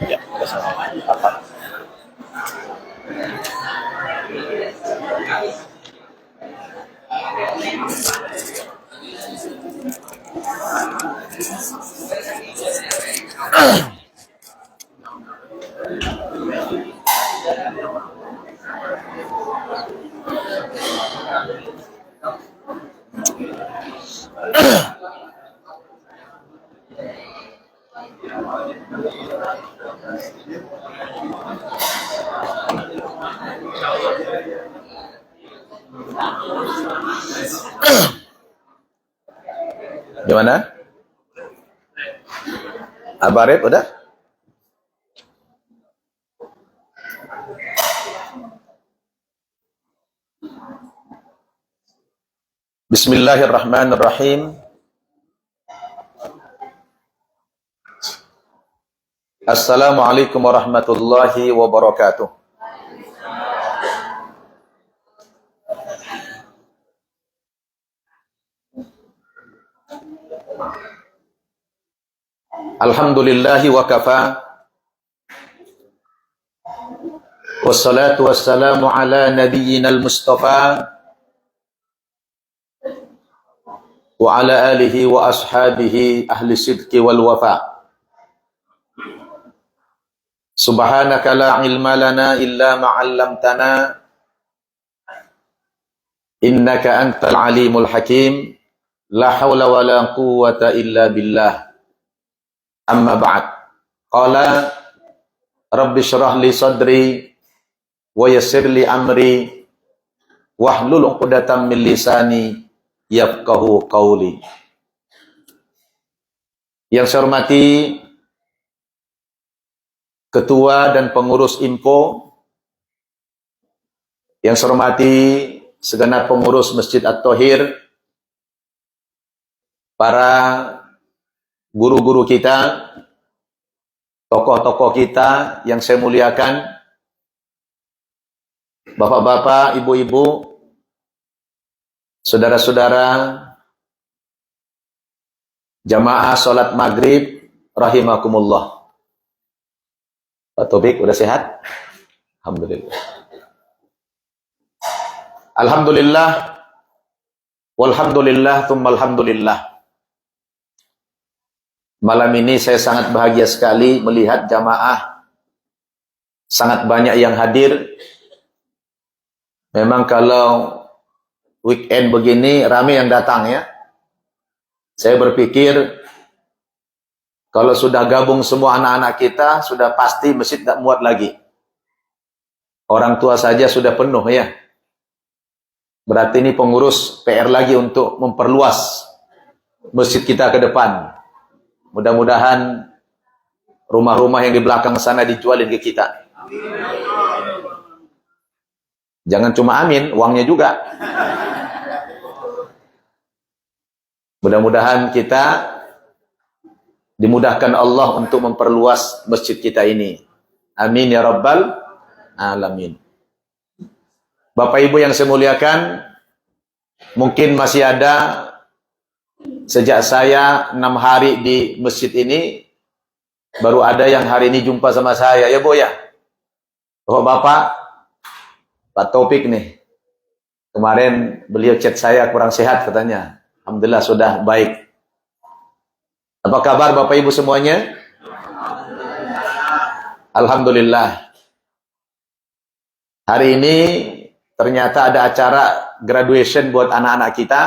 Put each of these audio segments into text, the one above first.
Ya, apa? Gimana? Abarep udah? Bismillahirrahmanirrahim. Assalamualaikum warahmatullahi wabarakatuh. Alhamdulillahi wa kafa. Wassalatu wassalamu ala nabiyyinal mustafa wa ala alihi wa ashabihi ahli sidqi wal wafa. Subhanaka la ilma lana illa ma 'allamtana innaka antal alimul hakim. La haula wa la quwwata illa billah. Amma ba'd. Qala rabbi shrah li sadri wa yassir li amri wahlul 'uqdatam min lisani yafqahu qawli. Yang saya hormati Ketua dan Pengurus Info, yang saya hormati segenap pengurus Masjid At-Thohir, para guru-guru kita, tokoh-tokoh kita yang saya muliakan, bapak-bapak, ibu-ibu, saudara-saudara, jamaah sholat maghrib, rahimakumullah. Pak Tobik, udah sehat? Alhamdulillah. Alhamdulillah, walhamdulillah, thumma alhamdulillah. Malam ini saya sangat bahagia sekali melihat jamaah sangat banyak yang hadir. Memang kalau weekend begini ramai yang datang ya. Saya berpikir kalau sudah gabung semua anak-anak kita, sudah pasti masjid tak muat lagi. Orang tua saja sudah penuh ya. Berarti ini pengurus PR lagi untuk memperluas masjid kita ke depan. Mudah-mudahan rumah-rumah yang di belakang sana dijualin ke kita. Jangan cuma amin, uangnya juga. Mudah-mudahan kita dimudahkan Allah untuk memperluas masjid kita ini. Amin ya rabbal alamin. Bapak Ibu yang saya muliakan, mungkin masih ada sejak saya 6 hari di masjid ini, baru ada yang hari ini jumpa sama saya. Ya Bu ya? Bapak, Pak Taufik nih. Kemarin beliau chat saya kurang sehat katanya. Alhamdulillah sudah baik. Apa kabar Bapak Ibu semuanya? Alhamdulillah. Hari ini ternyata ada acara graduation buat anak-anak kita.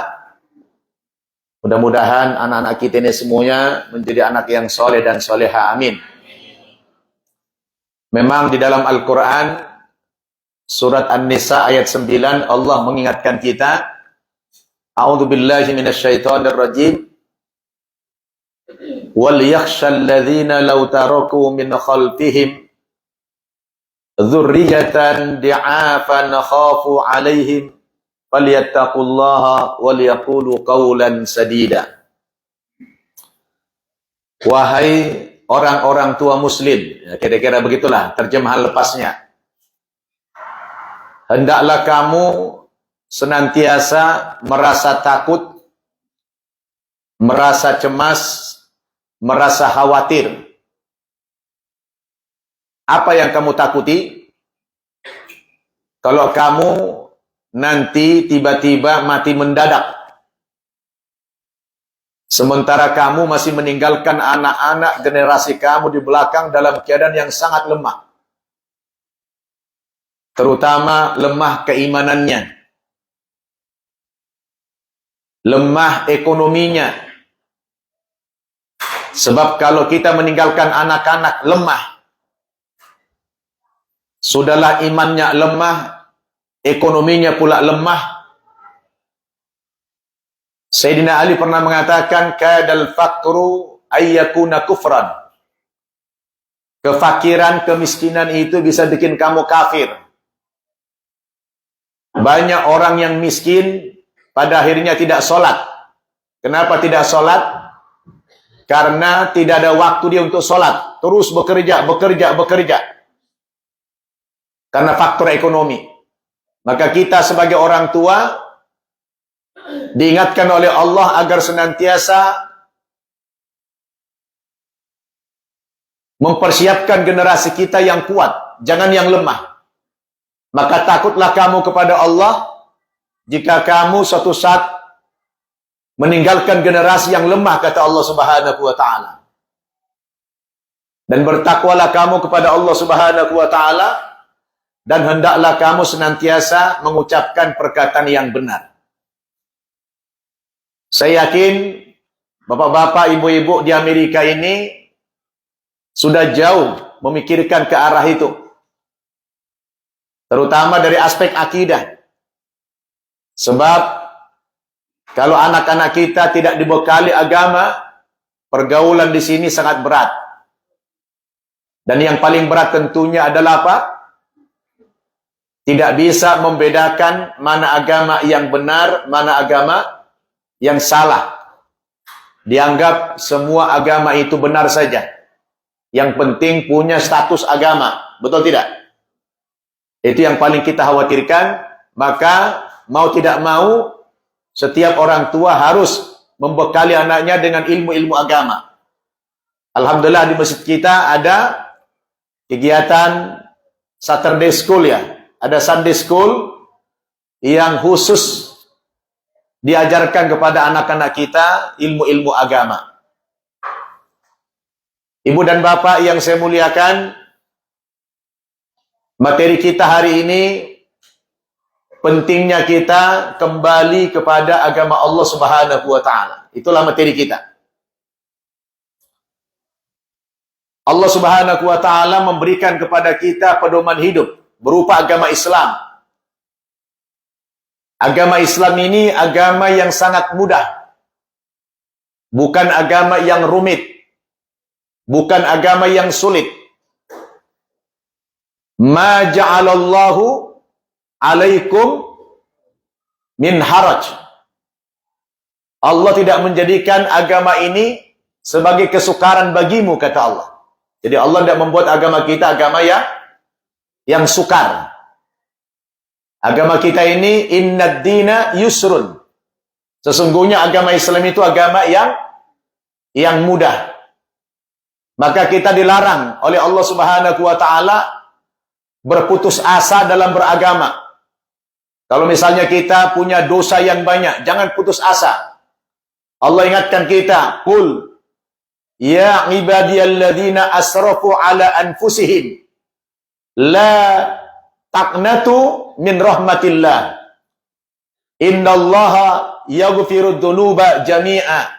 Mudah-mudahan anak-anak kita ini semuanya menjadi anak yang soleh dan soleha. Amin. Memang di dalam Al-Quran, surat An-Nisa ayat 9, Allah mengingatkan kita, A'udzubillahi minasyaitonirrajim. Wal yakhshal ladzina law taraku min khalfihim dzurriyyatan di'afan khafu 'alaihim falyattaqullaha wal yaqulu qawlan sadida. Wahai orang-orang tua muslim, ya, kira-kira begitulah terjemahan lepasnya. Hendaklah kamu senantiasa merasa takut, merasa cemas, merasa khawatir. Apa yang kamu takuti? Kalau kamu nanti tiba-tiba mati mendadak, sementara kamu masih meninggalkan anak-anak generasi kamu di belakang dalam keadaan yang sangat lemah, terutama lemah keimanannya, lemah ekonominya. Sebab kalau kita meninggalkan anak-anak lemah, sudahlah imannya lemah, ekonominya pula lemah. Sayyidina Ali pernah mengatakan, kadal faqru ayyakuna kufran. Kefakiran, kemiskinan itu bisa bikin kamu kafir. Banyak orang yang miskin pada akhirnya tidak sholat. Kenapa tidak sholat? Karena tidak ada waktu dia untuk sholat. Terus bekerja. Karena faktor ekonomi. Maka kita sebagai orang tua diingatkan oleh Allah agar senantiasa mempersiapkan generasi kita yang kuat. Jangan yang lemah. Maka takutlah kamu kepada Allah jika kamu suatu saat meninggalkan generasi yang lemah, kata Allah Subhanahu wa taala. Dan bertakwalah kamu kepada Allah Subhanahu wa taala, dan hendaklah kamu senantiasa mengucapkan perkataan yang benar. Saya yakin bapak-bapak, ibu-ibu di Amerika ini sudah jauh memikirkan ke arah itu. Terutama dari aspek akidah. Sebab kalau anak-anak kita tidak dibekali agama, pergaulan di sini sangat berat. Dan yang paling berat tentunya adalah apa? Tidak bisa membedakan mana agama yang benar, mana agama yang salah. Dianggap semua agama itu benar saja. Yang penting punya status agama. Betul tidak? Itu yang paling kita khawatirkan. Maka mau tidak mau, setiap orang tua harus membekali anaknya dengan ilmu-ilmu agama. Alhamdulillah di masjid kita ada kegiatan Saturday School ya. Ada Sunday School yang khusus diajarkan kepada anak-anak kita ilmu-ilmu agama. Ibu dan bapak yang saya muliakan, materi kita hari ini pentingnya kita kembali kepada agama Allah Subhanahu wa taala. Itulah materi kita. Allah Subhanahu wa taala memberikan kepada kita pedoman hidup berupa agama Islam. Agama Islam ini agama yang sangat mudah. Bukan agama yang rumit. Bukan agama yang sulit. Ma ja'alallahu alaikum min haraj. Allah tidak menjadikan agama ini sebagai kesukaran bagimu, kata Allah. Jadi Allah tidak membuat agama kita agama yang sukar. Agama kita ini innad dina yusrun. Sesungguhnya agama Islam itu agama yang mudah. Maka kita dilarang oleh Allah Subhanahu wa taala berputus asa dalam beragama. Kalau misalnya kita punya dosa yang banyak, jangan putus asa. Allah ingatkan kita, "Qul ya ibadiyalladzina asrafu ala anfusihim la taqnatu min rahmatillah. Innallaha yaghfirud dzunuba jami'a.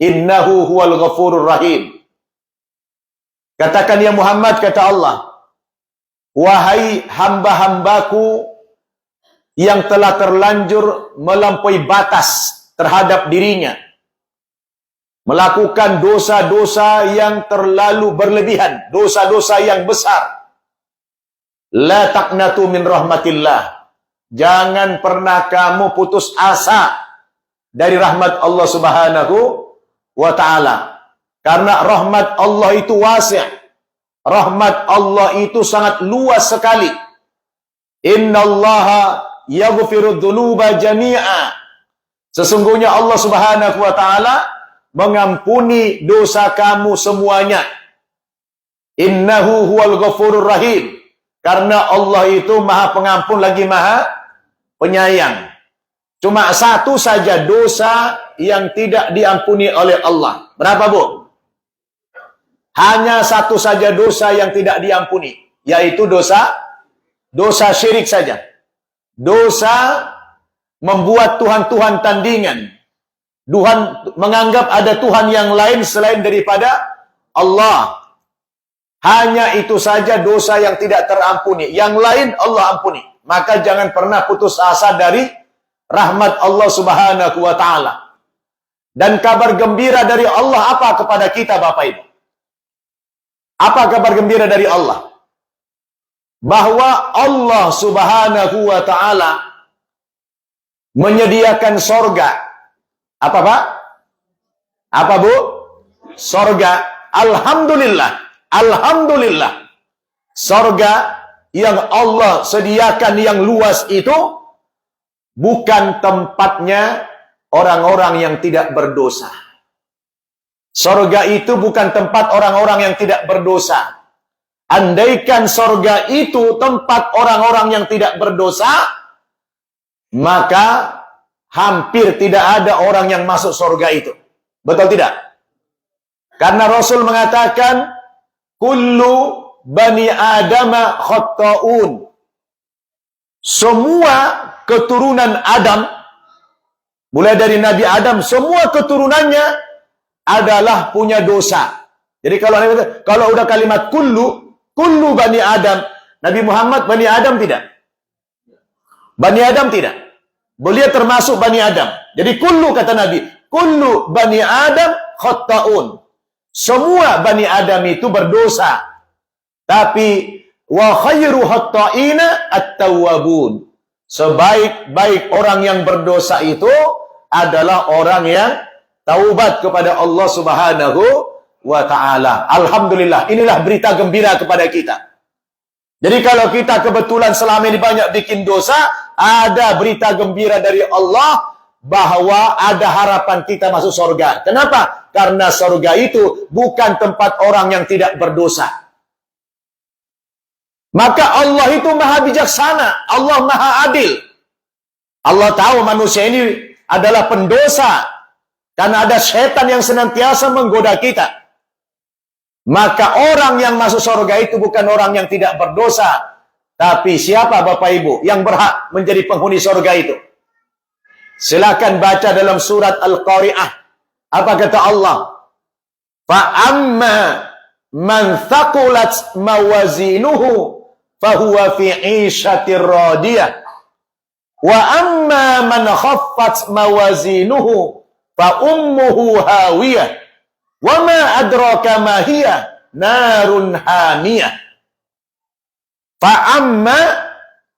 Innahu huwal ghafurur rahim." Katakan ya Muhammad, kata Allah, wahai hamba-hambaku yang telah terlanjur melampaui batas terhadap dirinya, melakukan dosa-dosa yang terlalu berlebihan, dosa-dosa yang besar. La taqnatu min rahmatillah. Jangan pernah kamu putus asa dari rahmat Allah Subhanahu wa ta'ala. Karena rahmat Allah itu wasi'. Rahmat Allah itu sangat luas sekali. Innallaha yaghfirudz dzunuba jami'a. Sesungguhnya Allah Subhanahu wa taala mengampuni dosa kamu semuanya. Innahu huwal ghafurur rahim. Karena Allah itu Maha Pengampun lagi Maha Penyayang. Cuma satu saja dosa yang tidak diampuni oleh Allah. Berapa, Bu? Hanya satu saja dosa yang tidak diampuni, yaitu dosa syirik saja. Dosa membuat Tuhan-Tuhan tandingan. Tuhan menganggap ada Tuhan yang lain selain daripada Allah. Hanya itu saja dosa yang tidak terampuni. Yang lain Allah ampuni. Maka jangan pernah putus asa dari rahmat Allah Subhanahu wa ta'ala. Dan kabar gembira dari Allah apa kepada kita, Bapak Ibu? Apa kabar gembira dari Allah? Bahwa Allah Subhanahu wa ta'ala menyediakan sorga. Apa, Pak? Apa, Bu? Sorga. Alhamdulillah. Alhamdulillah. Sorga yang Allah sediakan yang luas itu bukan tempatnya orang-orang yang tidak berdosa. Sorga itu bukan tempat orang-orang yang tidak berdosa. Andaikan sorga itu tempat orang-orang yang tidak berdosa, maka hampir tidak ada orang yang masuk sorga itu. Betul tidak? Karena Rasul mengatakan, kullu bani adama khatta'un. Semua keturunan Adam, mulai dari Nabi Adam, semua keturunannya adalah punya dosa. Jadi kalau udah kalimat kullu bani Adam, Nabi Muhammad bani Adam tidak? Bani Adam tidak. Beliau termasuk bani Adam. Jadi kullu kata Nabi, kullu bani Adam khatta'un. Semua bani Adam itu berdosa. Tapi wa khairu khatta'ina at-tawwabun. Sebaik-baik orang yang berdosa itu adalah orang yang taubat kepada Allah Subhanahu wa ta'ala. Alhamdulillah, inilah berita gembira kepada kita. Jadi kalau kita kebetulan selama ini banyak bikin dosa, ada berita gembira dari Allah bahwa ada harapan kita masuk surga. Kenapa? Karena surga itu bukan tempat orang yang tidak berdosa. Maka Allah itu maha bijaksana, Allah maha adil. Allah tahu manusia ini adalah pendosa. Karena ada setan yang senantiasa menggoda kita. Maka orang yang masuk surga itu bukan orang yang tidak berdosa. Tapi siapa Bapak Ibu yang berhak menjadi penghuni surga itu? Silakan baca dalam surat Al-Qari'ah. Apa kata Allah? Fa'amma man thaqulat mawazinuhu fahuwa fi 'ishatir radiyah. Wa amma man khaffat mawazinuhu fa ummuhu hawiyah wa ma adraka ma hiya narun hamiyah. Fa amma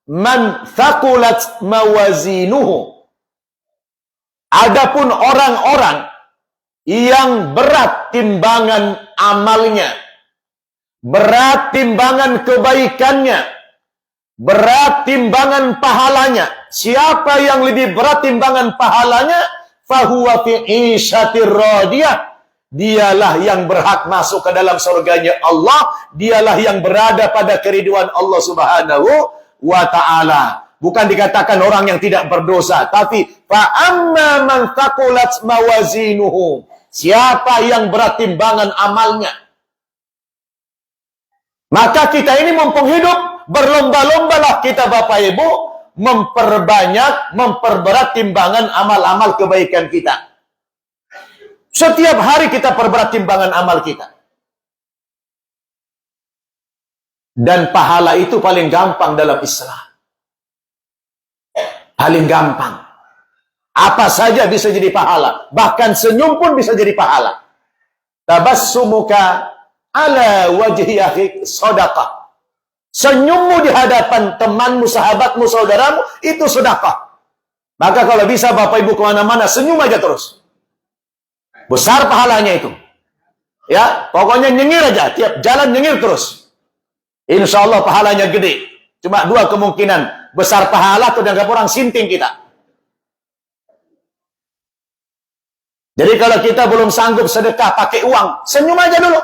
man thaqulat mawazinuhu, Adapun orang-orang yang berat timbangan amalnya, berat timbangan kebaikannya, berat timbangan pahalanya. Siapa yang lebih berat timbangan pahalanya, fahuwa fi 'ishatir radiyah. Dialah yang berhak masuk ke dalam surganya Allah. Dialah yang berada pada keriduan Allah Subhanahu wa ta'ala. Bukan dikatakan orang yang tidak berdosa, tapi fa amma man thaqulat mawazinuhu. Siapa yang berat timbangan amalnya, maka kita ini mumpung hidup, berlomba-lombalah kita Bapak Ibu memperbanyak, memperberat timbangan amal-amal kebaikan kita. Setiap hari kita perberat timbangan amal kita. Dan pahala itu paling gampang dalam Islam. Paling gampang. Apa saja bisa jadi pahala. Bahkan senyum pun bisa jadi pahala. Tabassumuka ala wajhi akhik sedekah. Senyummu di hadapan temanmu, sahabatmu, saudaramu, itu sedekah. Maka kalau bisa Bapak Ibu kemana-mana, senyum aja terus. Besar pahalanya itu. Ya, pokoknya nyengir aja. Tiap jalan nyengir terus. Insya Allah pahalanya gede. Cuma dua kemungkinan. Besar pahala atau dianggap orang sinting kita. Jadi kalau kita belum sanggup sedekah pakai uang, senyum aja dulu.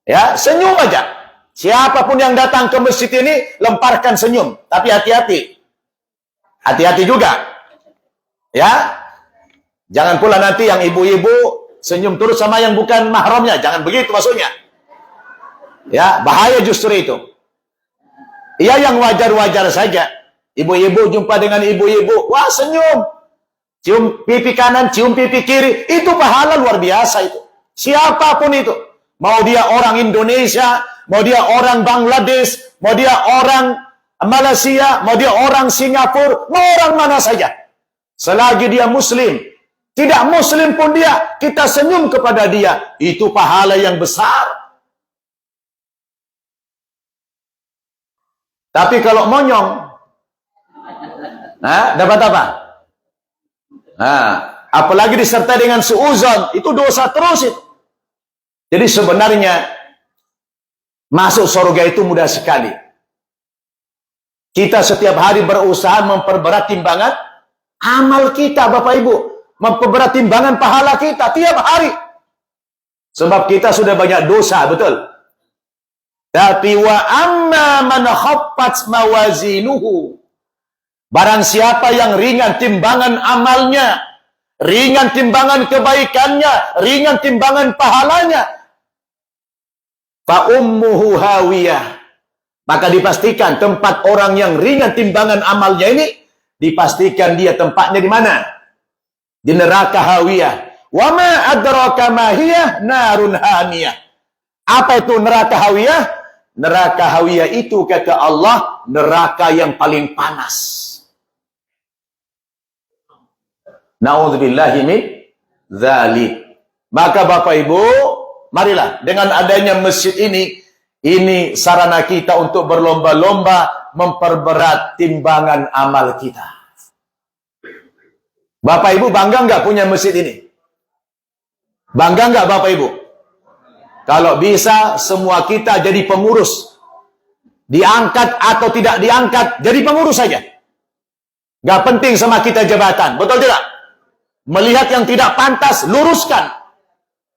Ya, senyum aja. Siapapun yang datang ke masjid ini, lemparkan senyum. Tapi hati-hati. Hati-hati juga. Ya. Jangan pula nanti yang ibu-ibu senyum terus sama yang bukan mahramnya. Jangan begitu maksudnya. Ya, bahaya justru itu. Ya, yang wajar-wajar saja. Ibu-ibu jumpa dengan ibu-ibu, wah senyum. Cium pipi kanan, cium pipi kiri. Itu pahala luar biasa itu. Siapapun itu. Mau dia orang Indonesia, mau dia orang Bangladesh, mau dia orang Malaysia, mau dia orang Singapura, mau orang mana saja. Selagi dia muslim, tidak muslim pun dia, kita senyum kepada dia. Itu pahala yang besar. Tapi kalau monyong, nah, dapat apa? Nah, apalagi disertai dengan suuzon, itu dosa terus itu. Jadi sebenarnya masuk surga itu mudah sekali. Kita setiap hari berusaha memperberat timbangan amal kita, Bapak Ibu. Memperberat timbangan pahala kita tiap hari. Sebab kita sudah banyak dosa, betul? Tapi wa amma man khaffat mawazinuhu. Barang siapa yang ringan timbangan amalnya, ringan timbangan kebaikannya, ringan timbangan pahalanya, fa ummuhu hawiyah. Maka dipastikan tempat orang yang ringan timbangan amalnya ini, dipastikan dia tempatnya di mana? Di neraka hawiyah. Wa ma adraka ma hiya narun hamiyah. Apa itu neraka hawiyah? Neraka hawiyah itu kata Allah, neraka yang paling panas. Na'udzubillahi min dzalik. Maka Bapak Ibu, marilah dengan adanya masjid ini sarana kita untuk berlomba-lomba memperberat timbangan amal kita. Bapak Ibu bangga nggak punya masjid ini? Bangga nggak Bapak Ibu? Kalau bisa semua kita jadi pengurus. Diangkat atau tidak diangkat, jadi pengurus saja. Nggak penting sama kita jabatan, betul tidak? Melihat yang tidak pantas, luruskan.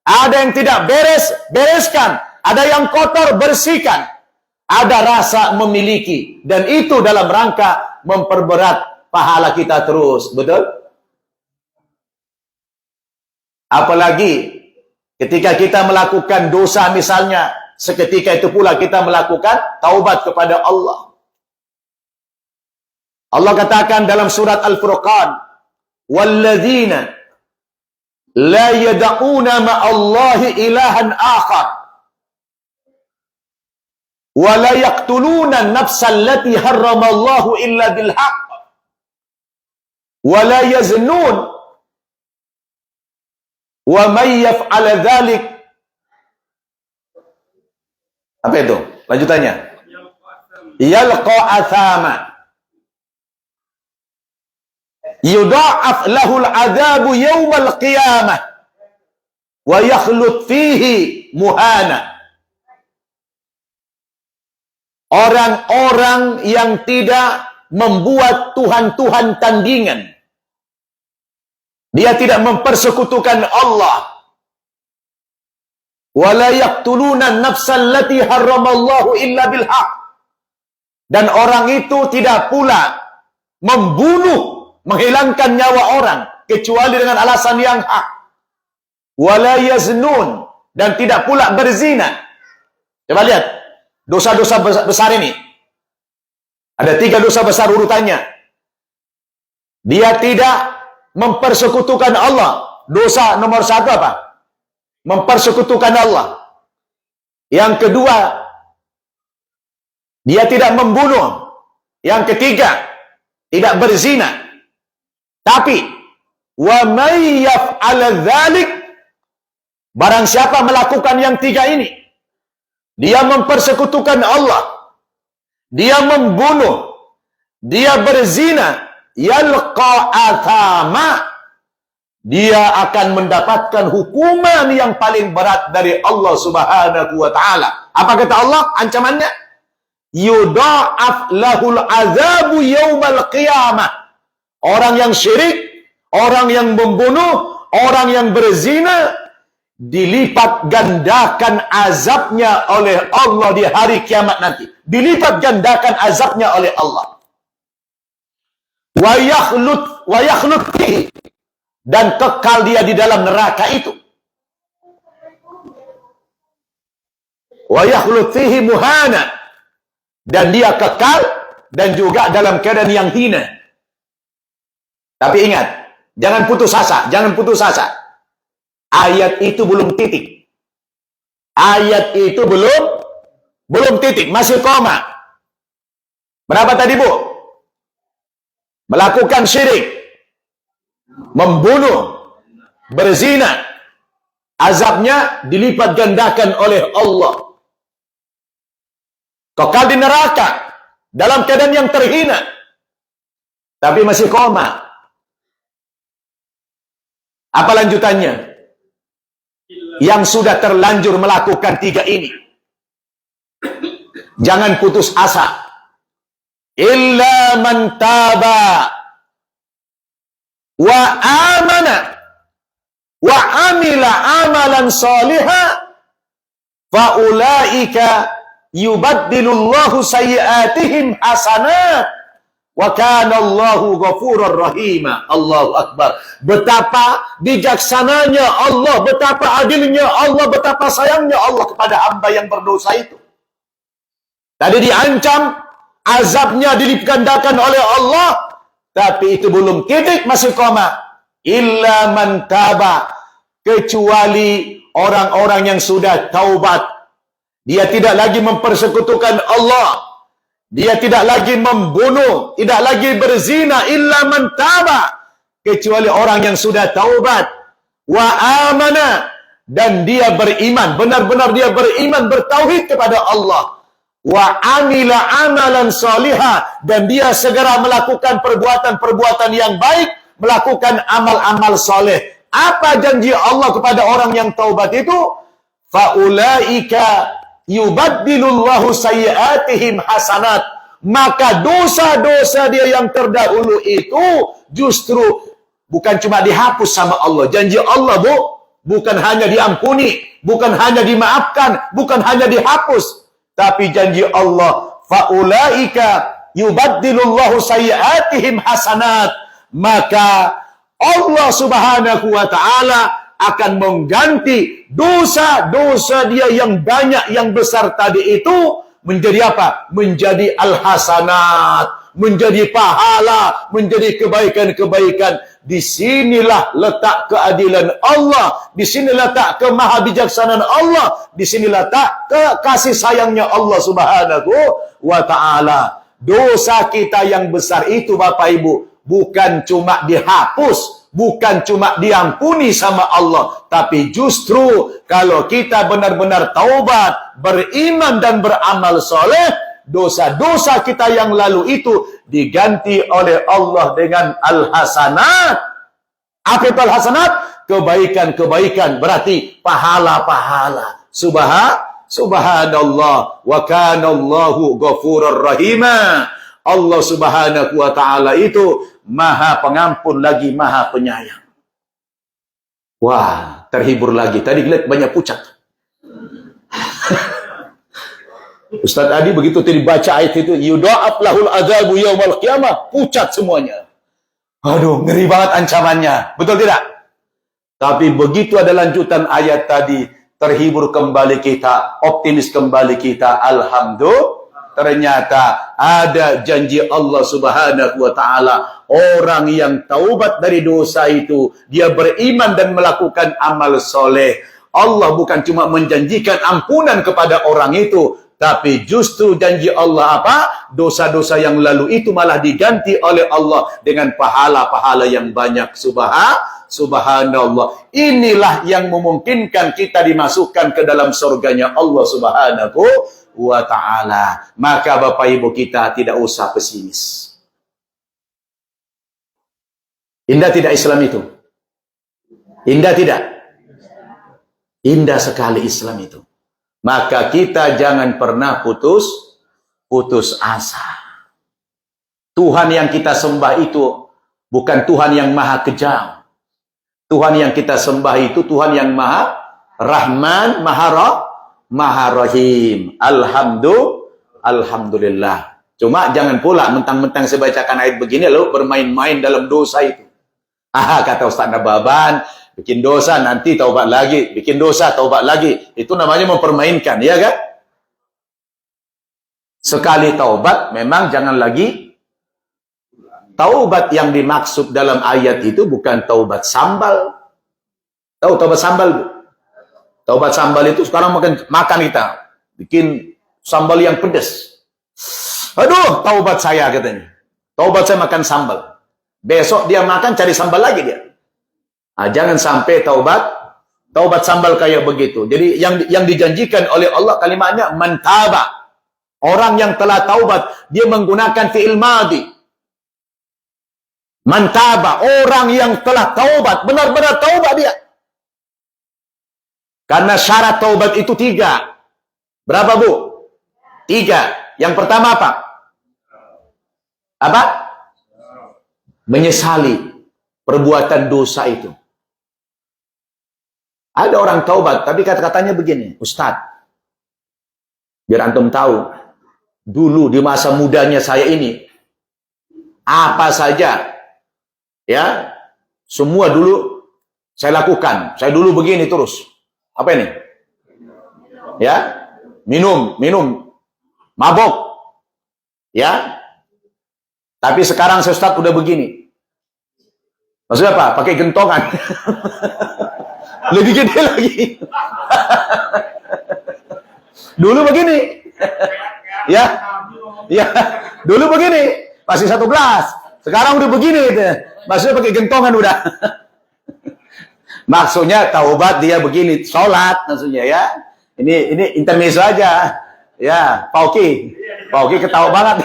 Ada yang tidak beres, bereskan. Ada yang kotor, bersihkan. Ada rasa memiliki. Dan itu dalam rangka memperberat pahala kita terus. Betul? Apalagi ketika kita melakukan dosa misalnya, seketika itu pula kita melakukan taubat kepada Allah. Allah katakan dalam surat Al-Furqan, walladzina la yad'una ma'allahi ilahan akhar wa la yaqtuluna an-nafsa allati harramallahu illa bil haqq wa la yaznun wa may yaf'al dzalik. Apa itu? Lanjutannya. Yalqa athama. yudha'af lahul adzabu yaumal qiyamah wa yakhlut fihi muhana. Orang-orang yang tidak membuat Tuhan-Tuhan tandingan, dia tidak mempersekutukan Allah, wala yaqtuluna an-nafsal lati harramallahu illa bil haqq, dan orang itu tidak pula membunuh, menghilangkan nyawa orang kecuali dengan alasan yang hak, wala yaznun, dan tidak pula berzina. Coba lihat dosa-dosa besar ini. Ada 3 dosa besar urutannya. Dia tidak mempersekutukan Allah. Dosa nomor 1 apa? Mempersekutukan Allah. Yang kedua, dia tidak membunuh. Yang ketiga, tidak berzina. Tapi wa may yaf'al dzalik, barang siapa melakukan yang 3 ini, dia mempersekutukan Allah, dia membunuh, dia berzina, yalqa athama, dia akan mendapatkan hukuman yang paling berat dari Allah Subhanahu wa taala. Apa kata Allah ancamannya? Yudha'af lahul azabu yaumal qiyamah. Orang yang syirik, orang yang membunuh, orang yang berzina, dilipat gandakan azabnya oleh Allah di hari kiamat nanti. Dilipat gandakan azabnya oleh Allah. Wa yakhlut fihi, dan kekal dia di dalam neraka itu. Wa yakhlut fihi muhana, dan dia kekal dan juga dalam keadaan yang hina. Tapi ingat, jangan putus asa, jangan putus asa. Ayat itu belum titik. Ayat itu belum titik, masih koma. Berapa tadi, Bu? Melakukan syirik, membunuh, berzina, azabnya dilipat gandakan oleh Allah. Kekal di neraka dalam keadaan yang terhina. Tapi masih koma. Apa lanjutannya? Yang sudah terlanjur melakukan 3 ini, jangan putus asa. Illa man taba wa amana wa amila amalan salihah fa ulaika yubaddilullahu sayyi'atihim hasanat wa kana Allahu ghafurur rahima. Allahu akbar. Betapa bijaksananya Allah, betapa adilnya Allah, betapa sayangnya Allah kepada hamba yang berdosa itu. Tadi diancam, azabnya dilipat gandakan oleh Allah, tapi itu belum titik, masih koma. Illa man taba, kecuali orang-orang yang sudah taubat. Dia tidak lagi mempersekutukan Allah, dia tidak lagi membunuh, tidak lagi berzina. Illa man taba, kecuali orang yang sudah taubat. Wa amana, dan dia beriman, benar-benar dia beriman, bertauhid kepada Allah. Wa amila amalan salihah, dan dia segera melakukan perbuatan-perbuatan yang baik, melakukan amal-amal soleh. Apa janji Allah kepada orang yang taubat itu? Faulaika yubaddilullahu sayyi'atihim hasanat. Maka dosa-dosa dia yang terdahulu itu justru bukan cuma dihapus sama Allah. Janji Allah, Bu, bukan hanya diampuni, bukan hanya dimaafkan, bukan hanya dihapus, tapi janji Allah, faulaika yubaddilullahu sayyi'atihim hasanat. Maka Allah Subhanahu wa taala akan mengganti dosa-dosa dia yang banyak, yang besar tadi itu menjadi apa? Menjadi al-hasanat, menjadi pahala, menjadi kebaikan-kebaikan. Disinilah letak keadilan Allah, disinilah letak kemahabijaksanaan Allah, disinilah letak kasih sayangnya Allah Subhanahu wa taala. Dosa kita yang besar itu, Bapak Ibu, bukan cuma dihapus, bukan cuma diampuni sama Allah, tapi justru kalau kita benar-benar taubat, beriman dan beramal soleh, dosa-dosa kita yang lalu itu diganti oleh Allah dengan al-hasanat. Apa itu al-hasanat? Kebaikan-kebaikan, berarti pahala-pahala. Subhanallah wa kanallahu ghafurur rahima. Allah Subhanahu wa taala itu Maha Pengampun lagi Maha Penyayang. Wah, terhibur lagi. Tadi lihat banyak pucat. Ustaz Adi begitu tadi baca ayat itu, yudha'af lahul adzabu yaumal qiyamah, pucat semuanya. Aduh, ngeri banget ancamannya. Betul tidak? Tapi begitu ada lanjutan ayat tadi, terhibur kembali kita, optimis kembali kita. Alhamdulillah. Ternyata ada janji Allah Subhanahu wa taala, orang yang taubat dari dosa itu, dia beriman dan melakukan amal soleh. Allah bukan cuma menjanjikan ampunan kepada orang itu, tapi justru janji Allah apa? Dosa-dosa yang lalu itu malah diganti oleh Allah dengan pahala-pahala yang banyak. Subhanallah. Inilah yang memungkinkan kita dimasukkan ke dalam surganya Allah Subhanahu wa ta'ala. Maka Bapak Ibu kita tidak usah pesimis. Indah tidak Islam itu? Indah tidak? Indah sekali Islam itu. Maka kita jangan pernah putus asa. Tuhan yang kita sembah itu bukan Tuhan yang maha kejam. Tuhan yang kita sembah itu Tuhan yang maha Rahman, Maha Rahim. Alhamdulillah. Cuma jangan pula mentang-mentang saya bacakan ayat begini lalu bermain-main dalam dosa itu. Kata Ustaz Nababan, bikin dosa nanti taubat lagi, bikin dosa taubat lagi. Itu namanya mempermainkan, ya kan? Sekali taubat memang jangan lagi. Taubat yang dimaksud dalam ayat itu bukan taubat sambal. Tahu taubat sambal, Bu? Taubat sambal itu sekarang makan kita. Bikin sambal yang pedas. Aduh, taubat saya katanya. Taubat saya makan sambal. Besok dia makan cari sambal lagi dia. Jangan sampai taubat sambal kayak begitu. Jadi yang dijanjikan oleh Allah kalimatnya mantaba. Orang yang telah taubat, dia menggunakan fi'il madhi. Mantaba, orang yang telah taubat, benar-benar taubat dia. Karena syarat taubat itu 3. Berapa, Bu? 3. Yang pertama apa? Apa? Menyesali perbuatan dosa itu. Ada orang taubat, tapi kata-katanya begini, Ustadz, biar antum tahu, dulu di masa mudanya saya ini, apa saja, ya, semua dulu saya lakukan. Saya dulu begini terus. Apa ini? Ya, minum, mabok, ya. Tapi sekarang saya Ustaz udah begini. Maksudnya apa? Pakai gentongan. Lebih gede lagi. Dulu begini. Ya, dulu begini. Masih 1 gelas. Sekarang udah begini. Maksudnya pakai gentongan udah. Maksudnya taubat dia begini, sholat maksudnya ya. Ini intermezzo aja. Ya, Pauki ketawa banget.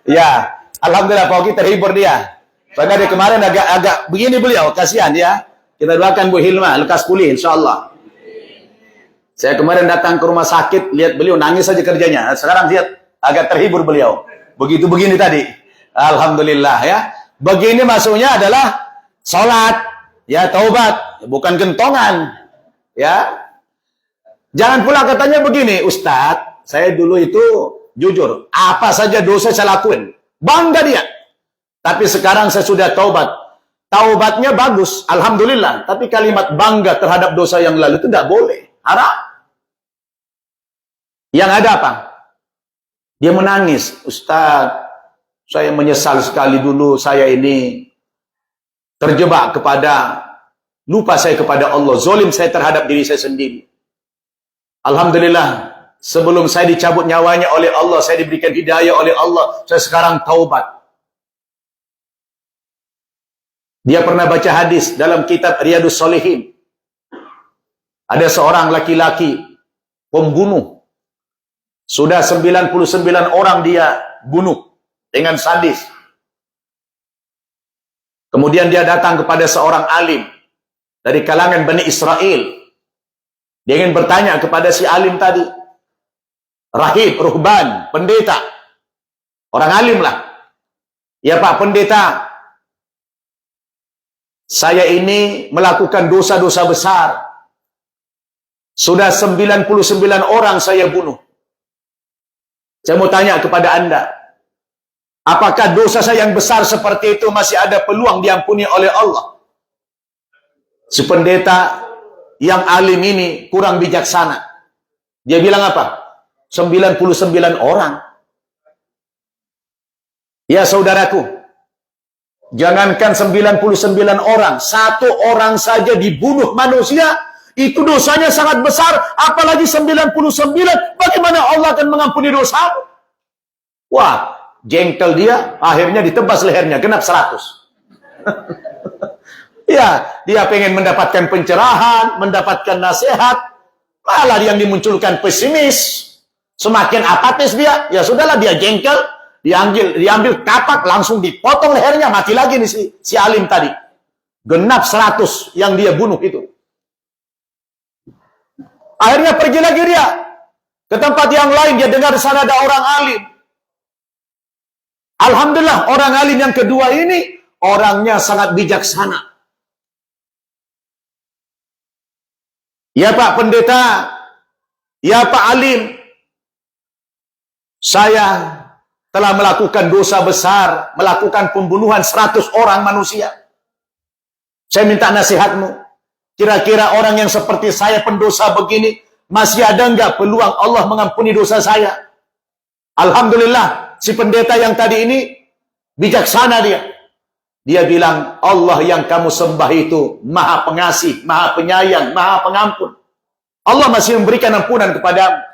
Ya, alhamdulillah Pauki terhibur dia. Soalnya dia kemarin agak begini beliau, kasihan ya. Kita doakan Bu Hilma lekas pulih insyaallah. Saya kemarin datang ke rumah sakit, lihat beliau nangis saja kerjanya. Sekarang lihat agak terhibur beliau. Begitu begini tadi. Alhamdulillah ya. Begini maksudnya adalah sholat. Ya, taubat, bukan gentongan. Ya. Jangan pula katanya begini, Ustadz, saya dulu itu jujur, apa saja dosa saya lakuin. Bangga dia. Tapi sekarang saya sudah taubat. Taubatnya bagus, alhamdulillah. Tapi kalimat bangga terhadap dosa yang lalu itu tidak boleh. Haram. Yang ada apa? Dia menangis. Ustadz, saya menyesal sekali dulu saya ini terjebak lupa saya kepada Allah, zolim saya terhadap diri saya sendiri. Alhamdulillah, sebelum saya dicabut nyawanya oleh Allah, saya diberikan hidayah oleh Allah, saya sekarang taubat. Dia pernah baca hadis dalam kitab Riyadhus Shalihin. Ada seorang laki-laki pembunuh. Sudah 99 orang dia bunuh. dengan sadis. Kemudian dia datang kepada seorang alim dari kalangan Bani Israel. Dia ingin bertanya kepada si alim tadi. Rahib, ruhban, pendeta. Orang alim lah. Ya Pak pendeta, saya ini melakukan dosa-dosa besar. Sudah 99 orang saya bunuh. Saya mau tanya kepada Anda, apakah dosa saya yang besar seperti itu masih ada peluang diampuni oleh Allah? Si pendeta yang alim ini kurang bijaksana. Dia bilang apa? 99 orang. Ya saudaraku, jangankan 99 orang, satu orang saja dibunuh manusia, itu dosanya sangat besar, apalagi 99, bagaimana Allah akan mengampuni dosa? Wah, jengkel dia, akhirnya ditebas lehernya, genap 100. Ya, dia pengen mendapatkan pencerahan, mendapatkan nasihat, malah yang dimunculkan pesimis, semakin apatis dia, ya sudahlah dia jengkel, diambil kapak, langsung dipotong lehernya, mati lagi nih si alim tadi. Genap 100 yang dia bunuh itu. Akhirnya pergi lagi dia ke tempat yang lain, dia dengar di sana ada orang alim. Alhamdulillah, orang alim yang kedua ini orangnya sangat bijaksana. Ya Pak pendeta, ya Pak alim, saya telah melakukan dosa besar, melakukan pembunuhan 100 orang manusia. Saya minta nasihatmu. Kira-kira orang yang seperti saya pendosa begini, masih ada enggak peluang Allah mengampuni dosa saya? Alhamdulillah, si pendeta yang tadi ini bijaksana dia. Dia bilang, Allah yang kamu sembah itu Maha Pengasih, Maha Penyayang, Maha Pengampun. Allah masih memberikan ampunan kepadamu.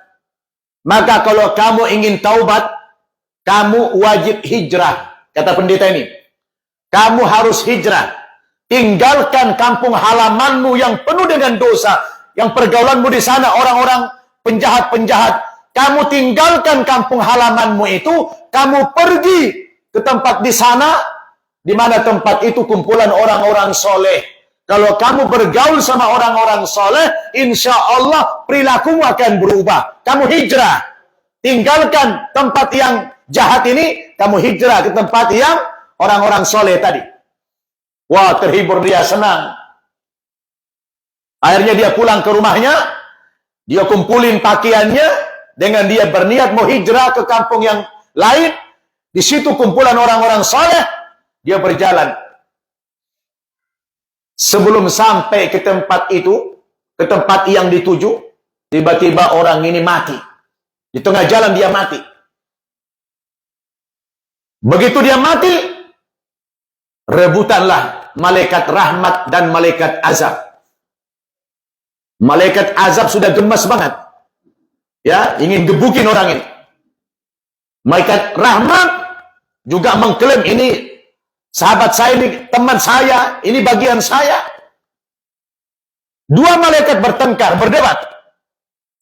Maka kalau kamu ingin taubat, kamu wajib hijrah. Kata pendeta ini, kamu harus hijrah. Tinggalkan kampung halamanmu yang penuh dengan dosa, yang pergaulanmu di sana orang-orang penjahat-penjahat. Kamu tinggalkan kampung halamanmu itu, kamu pergi ke tempat di sana, di mana tempat itu kumpulan orang-orang soleh. Kalau kamu bergaul sama orang-orang soleh, insya Allah perilakumu akan berubah. Kamu hijrah, tinggalkan tempat yang jahat ini, kamu hijrah ke tempat yang orang-orang soleh tadi. Wah, terhibur dia, senang. Akhirnya dia pulang ke rumahnya, dia kumpulin pakaiannya, dengan dia berniat mau hijrah ke kampung yang lain. Di situ kumpulan orang-orang soleh, dia berjalan. Sebelum sampai ke tempat itu, ke tempat yang dituju, tiba-tiba orang ini mati. Di tengah jalan dia mati. Begitu dia mati, rebutanlah malaikat rahmat dan malaikat azab. Malaikat azab sudah gemas banget. Ya, ingin gebukin orang ini. Malaikat rahmat juga mengklaim ini sahabat saya, ini teman saya, ini bagian saya. Dua malaikat bertengkar, berdebat.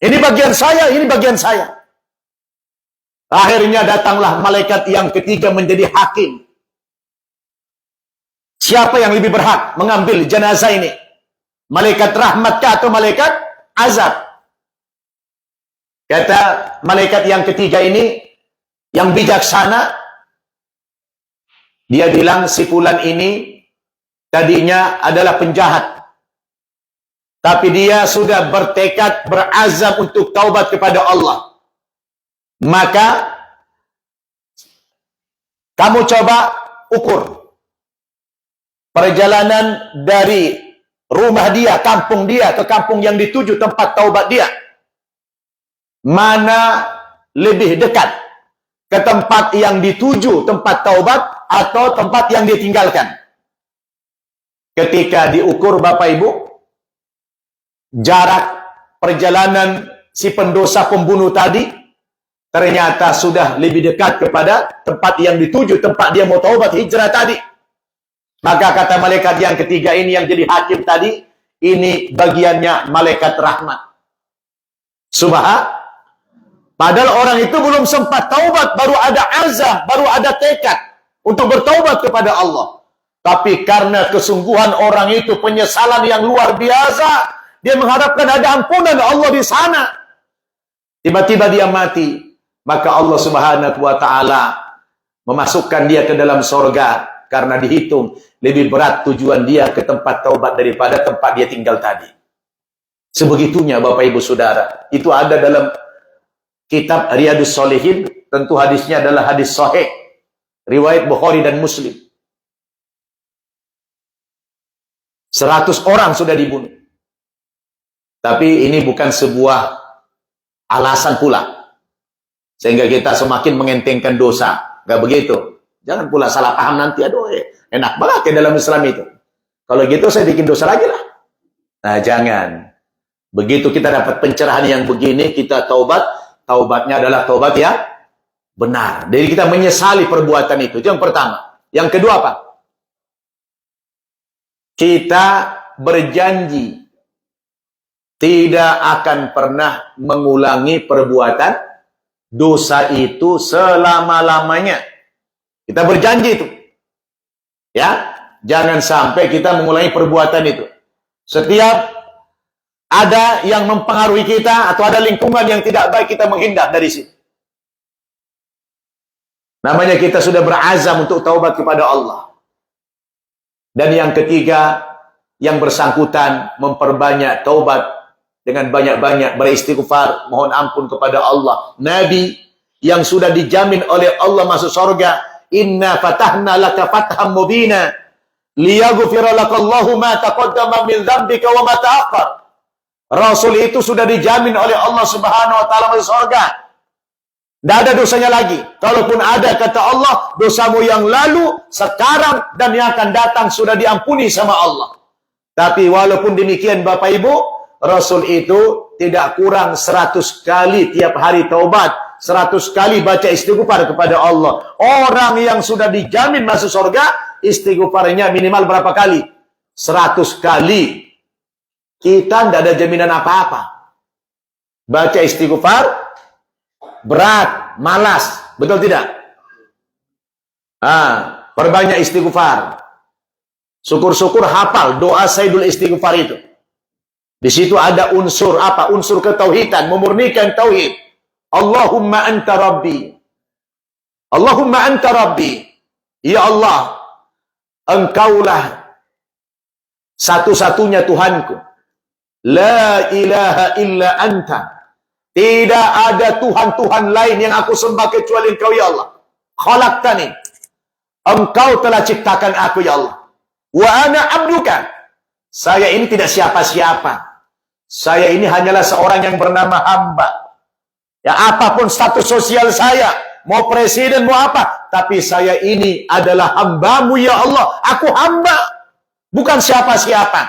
Ini bagian saya, ini bagian saya. Akhirnya datanglah malaikat yang ketiga menjadi hakim. Siapa yang lebih berhak mengambil jenazah ini? Malaikat rahmatkah atau malaikat azab? Kata malaikat yang ketiga ini, yang bijaksana, dia bilang si fulan ini tadinya adalah penjahat. Tapi dia sudah bertekad, berazam untuk taubat kepada Allah. Maka kamu coba ukur perjalanan dari rumah dia, kampung dia, ke kampung yang dituju tempat taubat dia. Mana lebih dekat? Ke tempat yang dituju, tempat taubat, atau tempat yang ditinggalkan? Ketika diukur Bapak Ibu, jarak perjalanan si pendosa pembunuh tadi, ternyata sudah lebih dekat kepada tempat yang dituju, tempat dia mau taubat hijrah tadi. Maka kata malaikat yang ketiga ini yang jadi hakim tadi, ini bagiannya malaikat rahmat. Padahal orang itu belum sempat taubat, baru ada azam, baru ada tekad untuk bertaubat kepada Allah. Tapi karena kesungguhan orang itu, penyesalan yang luar biasa, dia mengharapkan ada ampunan Allah di sana. Tiba-tiba dia mati, maka Allah Subhanahu wa taala memasukkan dia ke dalam sorga karena dihitung lebih berat tujuan dia ke tempat taubat daripada tempat dia tinggal tadi. Sebegitunya Bapak Ibu Saudara. Itu ada dalam kitab Riyadhus Shalihin, tentu hadisnya adalah hadis sahih, riwayat Bukhari dan Muslim. 100 orang sudah dibunuh. Tapi ini bukan sebuah alasan pula sehingga kita semakin mengentengkan dosa. Gak begitu. Jangan pula salah paham nanti. Aduh, enak banget ya dalam Islam itu. Kalau gitu saya bikin dosa lagi lah. Nah, jangan. Begitu kita dapat pencerahan yang begini, kita taubat. Taubatnya adalah taubat yang benar. Jadi kita menyesali perbuatan itu. Itu yang pertama. Yang kedua apa? Kita berjanji tidak akan pernah mengulangi perbuatan dosa itu selama-lamanya. Kita berjanji itu. Ya, jangan sampai kita mengulangi perbuatan itu. Setiap ada yang mempengaruhi kita atau ada lingkungan yang tidak baik, kita menghindar dari situ. Namanya kita sudah berazam untuk taubat kepada Allah. Dan yang ketiga, yang bersangkutan memperbanyak taubat dengan banyak-banyak beristighfar, mohon ampun kepada Allah. Nabi yang sudah dijamin oleh Allah masuk surga, inna fatahna laka fatham mubina liyaghfira lakallahu ma taqaddama min dzambika wa ma ta'akhkhar. Rasul itu sudah dijamin oleh Allah Subhanahu wa taala masuk surga. Tidak ada dosanya lagi. Kalaupun ada, kata Allah, dosamu yang lalu, sekarang, dan yang akan datang sudah diampuni sama Allah. Tapi walaupun demikian Bapak Ibu, Rasul itu tidak kurang 100 kali tiap hari taubat, 100 kali baca istighfar kepada Allah. Orang yang sudah dijamin masuk surga, istighfarnya minimal berapa kali? 100 kali. Kita tidak ada jaminan apa-apa. Baca istighfar berat, malas, betul tidak? Perbanyak istighfar. Syukur-syukur hafal doa Sayyidul Istighfar itu. Di situ ada unsur apa? Unsur ketauhidan, memurnikan tauhid. Allahumma anta rabbi. Allahumma anta rabbi. Ya Allah, Engkaulah satu-satunya Tuhanku. La ilaha illa anta. Tidak ada Tuhan-Tuhan lain yang aku sembah kecuali Engkau ya Allah. Khalaqtani. Engkau telah ciptakan aku ya Allah. Wa ana abduka. Saya ini tidak siapa-siapa. Saya ini hanyalah seorang yang bernama hamba. Ya, apapun status sosial saya, mau presiden, mau apa, tapi saya ini adalah hambamu ya Allah. Aku hamba, bukan siapa-siapa.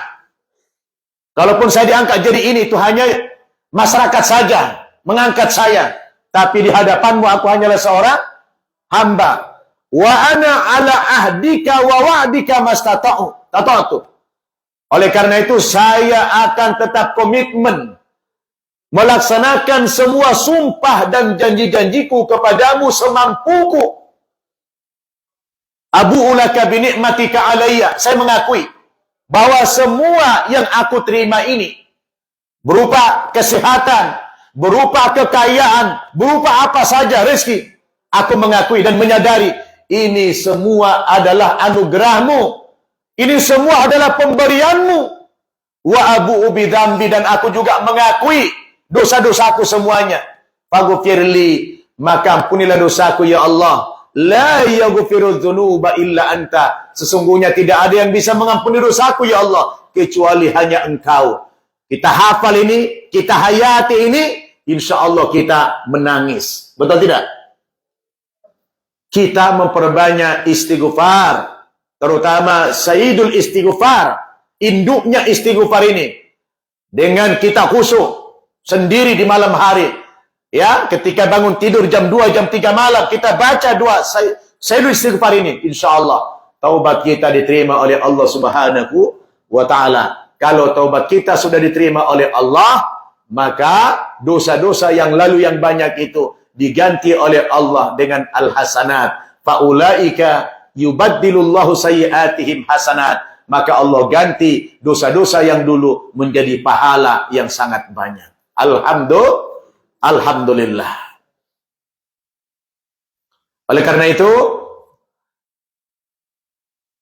Kalaupun saya diangkat jadi ini, itu hanya masyarakat saja mengangkat saya. Tapi di hadapanmu aku hanyalah seorang hamba. Wa ana ala ahdika wa wa'dika mastata'tu. Oleh karena itu saya akan tetap komitmen melaksanakan semua sumpah dan janji-janjiku kepadamu semampuku. Abu'u laka bi ni'matika alayya. Saya mengakui bahwa semua yang aku terima ini berupa kesehatan, berupa kekayaan, berupa apa saja rezeki, aku mengakui dan menyadari ini semua adalah anugerahmu. Ini semua adalah pemberianmu. Wa abu'u bidzambi, dan aku juga mengakui dosa-dosaku semuanya. Faghfirli, maka ampunilah dosaku ya Allah. La yaghfiru dzunuba illa anta. Sesungguhnya tidak ada yang bisa mengampuni dosaku ya Allah kecuali hanya Engkau. Kita hafal ini, kita hayati ini, insya Allah kita menangis. Betul tidak? Kita memperbanyak istighfar, terutama Sayyidul Istighfar, induknya istighfar ini, dengan kita khusyuk sendiri di malam hari. Ya, ketika bangun tidur jam 2, jam 3 malam, kita baca doa Sayyidul Istighfar ini. Insya Allah taubat kita diterima oleh Allah Subhanahu wa ta'ala. Kalau taubat kita sudah diterima oleh Allah, maka dosa-dosa yang lalu yang banyak itu diganti oleh Allah dengan al-hasanat. Faulaika yubaddilullahu sayyi'atihim hasanat. Maka Allah ganti dosa-dosa yang dulu menjadi pahala yang sangat banyak. Alhamdulillah. Oleh karena itu,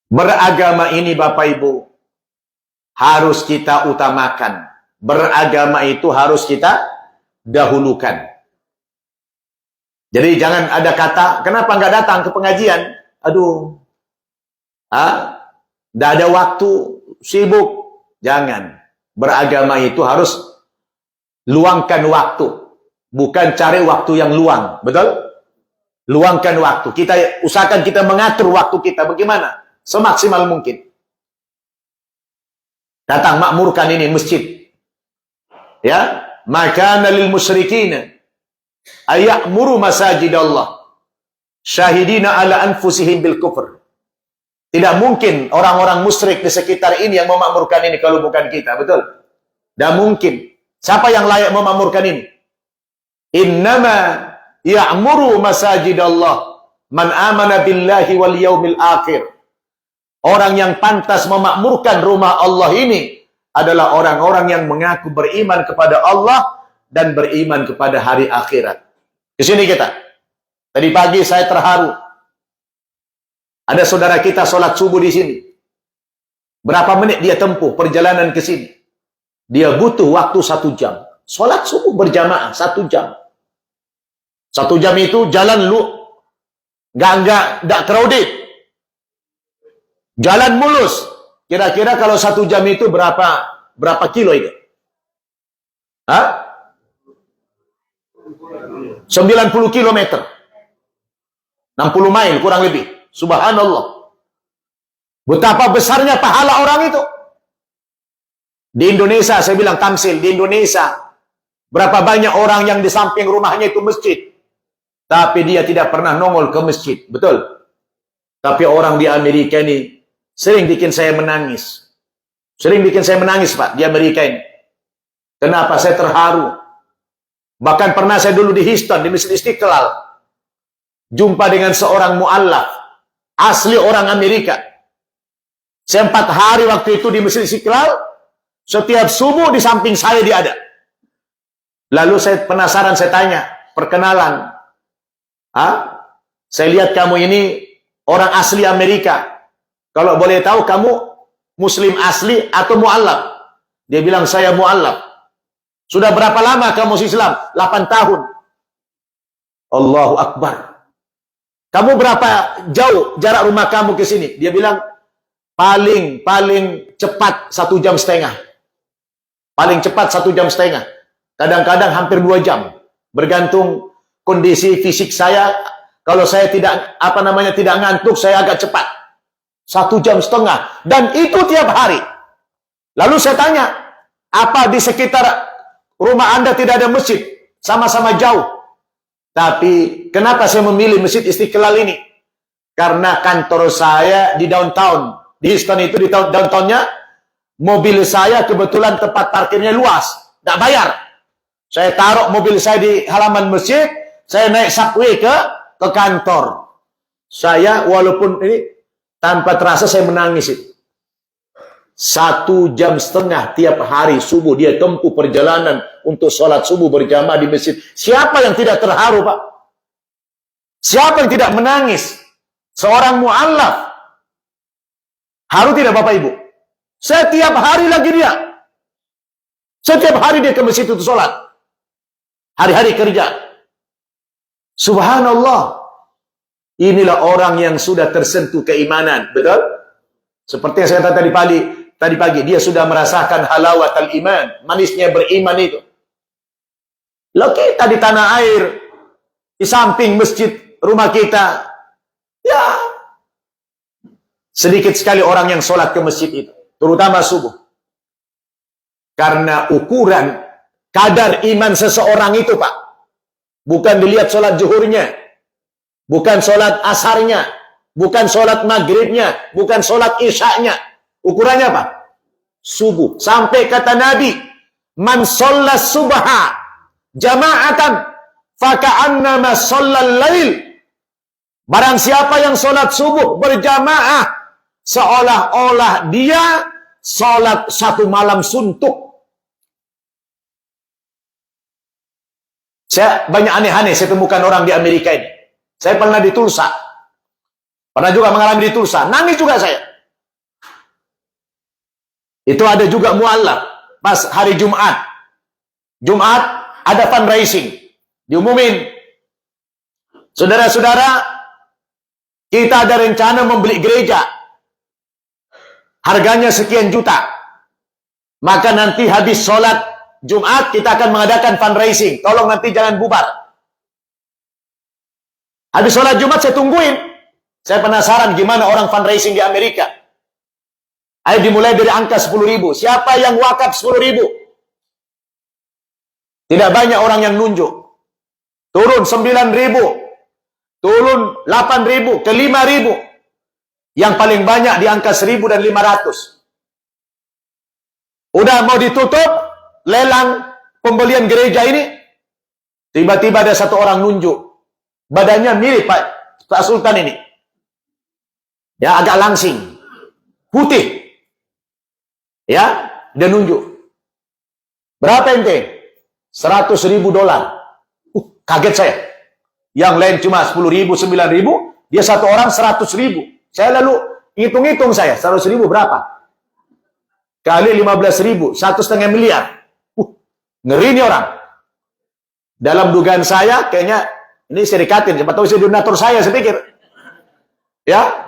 beragama ini Bapak Ibu harus kita utamakan. Beragama itu harus kita dahulukan. Jadi jangan ada kata, kenapa nggak datang ke pengajian? Aduh, nggak ada waktu, sibuk. Jangan. Beragama itu harus luangkan waktu. Bukan cari waktu yang luang. Betul? Luangkan waktu. Kita usahakan kita mengatur waktu kita. Bagaimana? Semaksimal mungkin. Datang makmurkan ini masjid. Ya, maka lil musyrikin ayamuru masajid Allah syahidina ala anfusihim bil kufr. Tidak mungkin orang-orang musyrik di sekitar ini yang memakmurkan ini kalau bukan kita, betul? Tidak mungkin. Siapa yang layak memakmurkan ini? Innama ya'muru masajid Allah man amana billahi wal yaumil akhir. Orang yang pantas memakmurkan rumah Allah ini adalah orang-orang yang mengaku beriman kepada Allah dan beriman kepada hari akhirat. Di sini kita. Tadi pagi saya terharu. Ada saudara kita sholat subuh di sini. Berapa menit dia tempuh perjalanan ke sini? Dia butuh waktu 1 jam. Sholat subuh berjamaah 1 jam. 1 jam itu jalan lu nggak crowded. Jalan mulus. Kira-kira kalau 1 jam itu berapa kilo itu? 90 kilometer. 60 mil kurang lebih. Subhanallah. Betapa besarnya pahala orang itu. Di Indonesia, saya bilang tamsil, di Indonesia berapa banyak orang yang di samping rumahnya itu masjid. Tapi dia tidak pernah nongol ke masjid. Betul? Tapi orang di Amerika ini sering bikin saya menangis. Sering bikin saya menangis, Pak, di Amerika ini. Kenapa? Saya terharu. Bahkan pernah saya dulu di Houston, di Masjid Istiqlal. Jumpa dengan seorang mu'allaf. Asli orang Amerika. Saya 4 hari waktu itu di Masjid Istiqlal. Setiap subuh di samping saya dia ada. Lalu saya penasaran, saya tanya. Perkenalan. Saya lihat kamu ini orang asli Amerika. Kalau boleh tahu kamu muslim asli atau mu'allaf? Dia bilang saya mu'allaf. Sudah berapa lama kamu Islam? 8 tahun. Allahu Akbar. Kamu berapa jauh jarak rumah kamu ke sini? Dia bilang paling cepat 1,5 jam. Paling cepat 1,5 jam. Kadang-kadang hampir 2 jam. Bergantung kondisi fisik saya. Kalau saya tidak tidak ngantuk, saya agak cepat. 1,5 jam. Dan itu tiap hari. Lalu saya tanya, apa di sekitar rumah Anda tidak ada masjid? Sama-sama jauh. Tapi kenapa saya memilih Masjid Istiqlal ini? Karena kantor saya di downtown. Di Houston itu di downtownnya, mobil saya kebetulan tempat parkirnya luas. Tidak bayar. Saya taruh mobil saya di halaman masjid, saya naik subway ke kantor. Saya walaupun ini tanpa terasa saya menangis itu. 1,5 jam tiap hari subuh dia tempuh perjalanan untuk sholat subuh berjamaah di masjid. Siapa yang tidak terharu, Pak? Siapa yang tidak menangis? Seorang mu'allaf. Haru tidak Bapak Ibu? Setiap hari lagi dia. Setiap hari dia ke masjid untuk sholat. Hari-hari kerja. Subhanallah. Inilah orang yang sudah tersentuh keimanan. Betul? Seperti yang saya katakan tadi pagi, dia sudah merasakan halawat al-iman, manisnya beriman itu. Lalu kita di tanah air, di samping masjid rumah kita, ya sedikit sekali orang yang sholat ke masjid itu, terutama subuh. Karena ukuran kadar iman seseorang itu, Pak, bukan dilihat sholat zuhurnya, bukan sholat asarnya, bukan sholat maghribnya, bukan sholat isya'nya. Ukurannya apa? Subuh. Sampai kata Nabi, Man shalla subha jama'atan faka'annama shallal lail. Barang siapa yang sholat subuh berjamaah, seolah-olah dia sholat satu malam suntuk. Saya banyak aneh-aneh saya temukan orang di Amerika ini. Saya pernah di Tulsa. Pernah juga mengalami di Tulsa. Nangis juga saya. Itu ada juga mu'allaf. Pas hari Jumat. Jumat ada fundraising. Diumumin. Saudara-saudara, kita ada rencana membeli gereja. Harganya sekian juta. Maka nanti habis sholat Jumat kita akan mengadakan fundraising. Tolong nanti jangan bubar. Habis sholat Jumat saya tungguin. Saya penasaran gimana orang fundraising di Amerika. Ayo dimulai dari angka 10.000. Siapa yang wakaf 10.000? Tidak banyak orang yang nunjuk. Turun 9.000. Turun 8.000 ke 5.000. Yang paling banyak di angka 1.500. Udah mau ditutup lelang pembelian gereja ini. Tiba-tiba ada satu orang nunjuk. Badannya mirip Pak Sultan ini. Ya, agak langsing. Putih. Ya, dia nunjuk. Berapa ente? $100.000. Kaget saya. Yang lain cuma 10.000, 9.000. Dia satu orang 100.000. Saya lalu hitung-hitung saya. 100.000 berapa? Kali 15.000. 1,5 miliar. Ngeri nih orang. Dalam dugaan saya, kayaknya ini saya dekatin. Siapa tahu saya donatur saya pikir. Ya.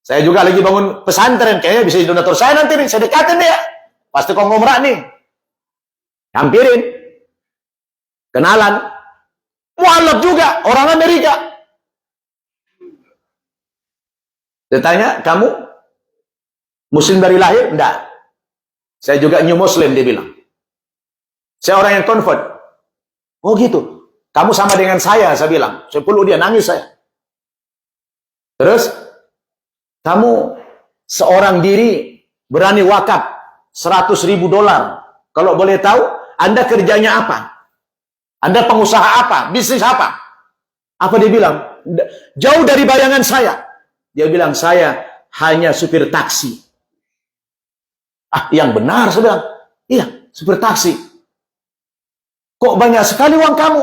Saya juga lagi bangun pesantren. Kayaknya bisa jadi donatur saya nanti nih. Saya dekatin dia. Pasti konglomerat nih. Hampirin. Kenalan. Mu'alaf juga. Orang Amerika. Dia tanya, kamu Muslim dari lahir? Enggak. Saya juga new Muslim, dia bilang. Saya orang yang convert. Oh gitu. Kamu sama dengan saya bilang. Saya peluk dia, nangis saya. Terus, kamu seorang diri berani wakaf $100.000. Kalau boleh tahu, Anda kerjanya apa? Anda pengusaha apa? Bisnis apa? Apa dia bilang? Jauh dari bayangan saya. Dia bilang, saya hanya supir taksi. Yang benar, saya bilang. Iya, supir taksi. Kok banyak sekali uang kamu?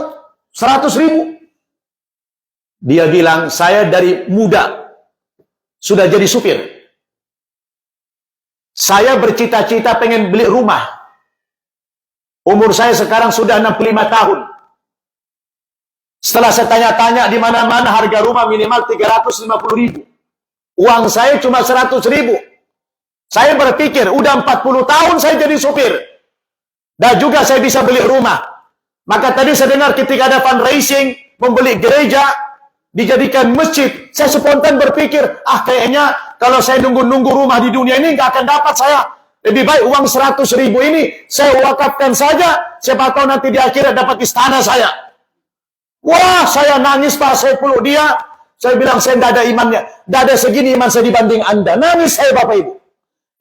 100.000. Dia bilang, saya dari muda sudah jadi supir. Saya bercita-cita pengen beli rumah. Umur saya sekarang sudah 65 tahun. Setelah saya tanya-tanya di mana-mana harga rumah minimal 350.000. Uang saya cuma 100.000. Saya berpikir, udah 40 tahun saya jadi supir. Dan juga saya bisa beli rumah. Maka tadi saya dengar ketika ada fundraising, membeli gereja, dijadikan masjid. Saya spontan berpikir, kayaknya kalau saya nunggu-nunggu rumah di dunia ini, nggak akan dapat saya. Lebih baik uang 100.000 ini, saya wakafkan saja. Siapa tahu nanti di akhirat dapat istana saya. Wah, saya nangis Pak, saya peluk dia. Saya bilang, saya tidak ada imannya. Tidak ada segini iman saya dibanding Anda. Nangis saya Bapak Ibu.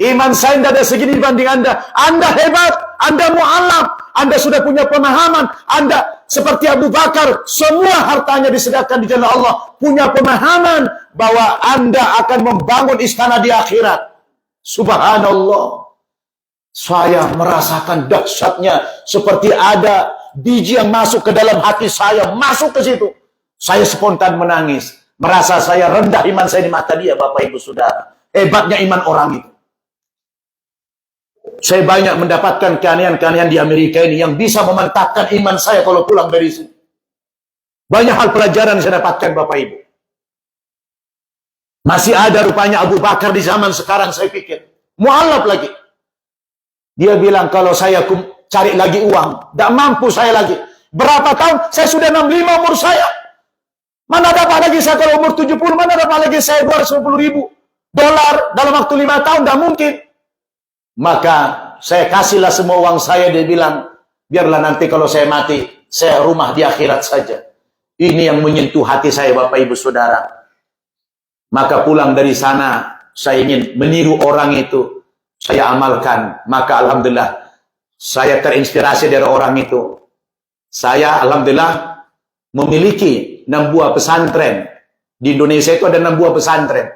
Iman saya tidak ada segini dibanding Anda. Anda hebat. Anda mu'alaf. Anda sudah punya pemahaman. Anda seperti Abu Bakar. Semua hartanya disediakan di jalan Allah. Punya pemahaman bahwa Anda akan membangun istana di akhirat. Subhanallah. Saya merasakan dahsyatnya. Seperti ada biji yang masuk ke dalam hati saya. Masuk ke situ. Saya spontan menangis. Merasa saya rendah iman saya di mata dia, Bapak Ibu Saudara. Hebatnya iman orang itu. Saya banyak mendapatkan keanehan-keanehan di Amerika ini yang bisa memantapkan iman saya kalau pulang dari sini. Banyak hal pelajaran yang saya dapatkan, Bapak Ibu. Masih ada rupanya Abu Bakar di zaman sekarang, saya pikir. Mu'alaf lagi. Dia bilang, kalau saya cari lagi uang, tidak mampu saya lagi. Berapa tahun? Saya sudah 65 umur saya. Mana dapat lagi saya kalau umur 70, mana dapat lagi saya $250.000 dalam waktu 5 tahun, tidak mungkin. Maka saya kasihlah semua uang saya, dia bilang, biarlah nanti kalau saya mati, saya rumah di akhirat saja. Ini yang menyentuh hati saya, Bapak Ibu Saudara. Maka pulang dari sana, saya ingin meniru orang itu, saya amalkan. Maka alhamdulillah, Saya terinspirasi dari orang itu. Saya alhamdulillah memiliki 6 buah pesantren. Di Indonesia itu ada 6 buah pesantren.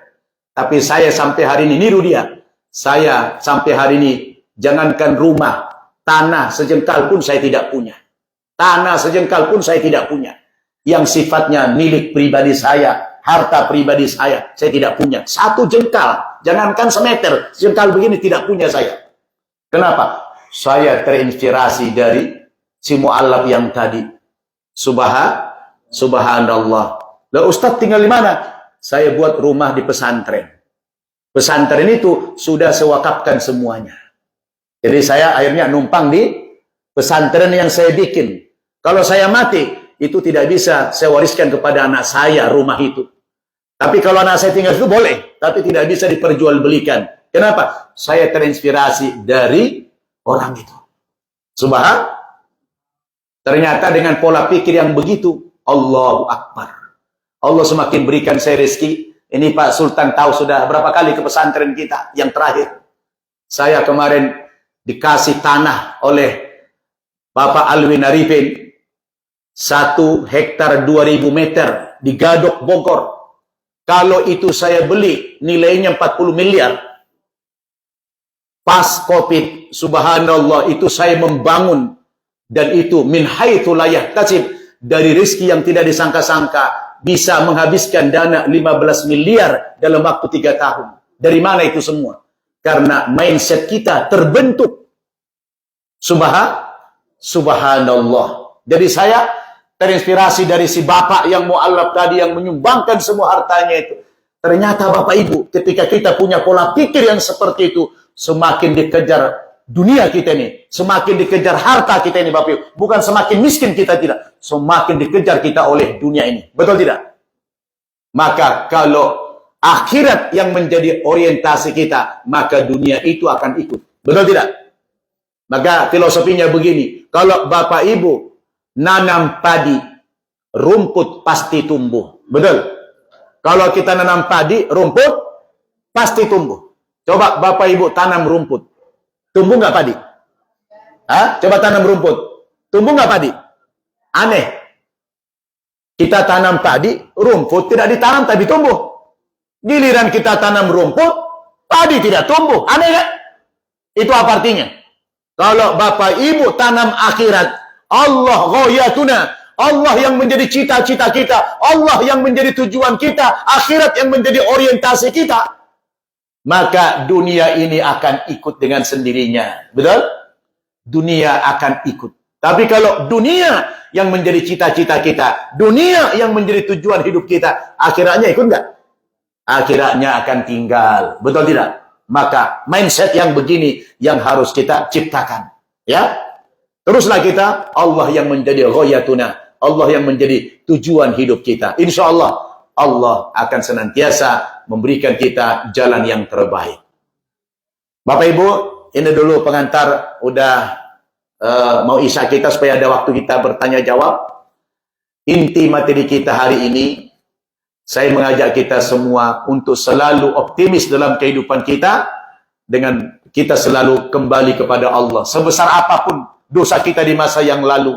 Tapi saya sampai hari ini, niru dia. Saya sampai hari ini, jangankan rumah, tanah sejengkal pun saya tidak punya. Tanah sejengkal pun saya tidak punya. Yang sifatnya milik pribadi saya, harta pribadi saya tidak punya. 1 jengkal, jangankan semeter, sejengkal begini tidak punya saya. Kenapa? Saya terinspirasi dari si mu'allaf yang tadi. Subhanallah. Lah Ustaz tinggal di mana? Saya buat rumah di pesantren. Pesantren itu sudah saya wakafkan semuanya. Jadi saya akhirnya numpang di pesantren yang saya bikin. Kalau saya mati, itu tidak bisa saya wariskan kepada anak saya rumah itu. Tapi kalau anak saya tinggal itu boleh, tapi tidak bisa diperjualbelikan. Kenapa? Saya terinspirasi dari orang itu. Ternyata dengan pola pikir yang begitu, Allahu Akbar. Allah semakin berikan saya rezeki. Ini Pak Sultan tahu sudah berapa kali ke pesantren kita. Yang terakhir, saya kemarin dikasih tanah oleh Bapak Alwin Arifin. 1 hektar 2000 meter di Gadok, Bogor. Kalau itu saya beli, nilainya 40 miliar. Pas Covid, subhanallah, itu saya membangun. Dan itu min haitsu la yahtasib, dari rezeki yang tidak disangka-sangka, bisa menghabiskan dana 15 miliar dalam waktu 3 tahun. Dari mana itu semua? Karena mindset kita terbentuk. Subhanallah. Jadi saya terinspirasi dari si bapak yang mu'allaf tadi, yang menyumbangkan semua hartanya itu. Ternyata Bapak Ibu, ketika kita punya pola pikir yang seperti itu, semakin dikejar dunia kita ini, semakin dikejar harta kita ini Bapak Ibu. Bukan semakin miskin kita, tidak. Semakin dikejar kita oleh dunia ini. Betul tidak? Maka kalau akhirat yang menjadi orientasi kita, maka dunia itu akan ikut. Betul tidak? Maka filosofinya begini, kalau Bapak Ibu nanam padi, rumput pasti tumbuh. Betul? Kalau kita nanam padi, rumput pasti tumbuh. Coba Bapak Ibu tanam rumput, tumbuh nggak padi? Hah? Coba tanam rumput, tumbuh nggak padi? Aneh. Kita tanam padi, rumput tidak ditanam tapi tumbuh. Giliran kita tanam rumput, padi tidak tumbuh. Aneh kan? Itu apa artinya? Kalau Bapak Ibu tanam akhirat, Allah ghayatuna, Allah yang menjadi cita-cita kita, Allah yang menjadi tujuan kita, akhirat yang menjadi orientasi kita, maka dunia ini akan ikut dengan sendirinya. Betul? Dunia akan ikut. Tapi kalau dunia yang menjadi cita-cita kita, dunia yang menjadi tujuan hidup kita, akhiratnya ikut nggak? Akhiratnya akan tinggal. Betul tidak? Maka mindset yang begini yang harus kita ciptakan. Ya? Teruslah kita, Allah yang menjadi ghayatuna, Allah yang menjadi tujuan hidup kita. Insya Allah, Allah akan senantiasa memberikan kita jalan yang terbaik. Bapak Ibu, ini dulu pengantar, udah mau isya kita supaya ada waktu kita bertanya jawab. Inti materi kita hari ini, saya mengajak kita semua untuk selalu optimis dalam kehidupan kita, dengan kita selalu kembali kepada Allah. Sebesar apapun dosa kita di masa yang lalu,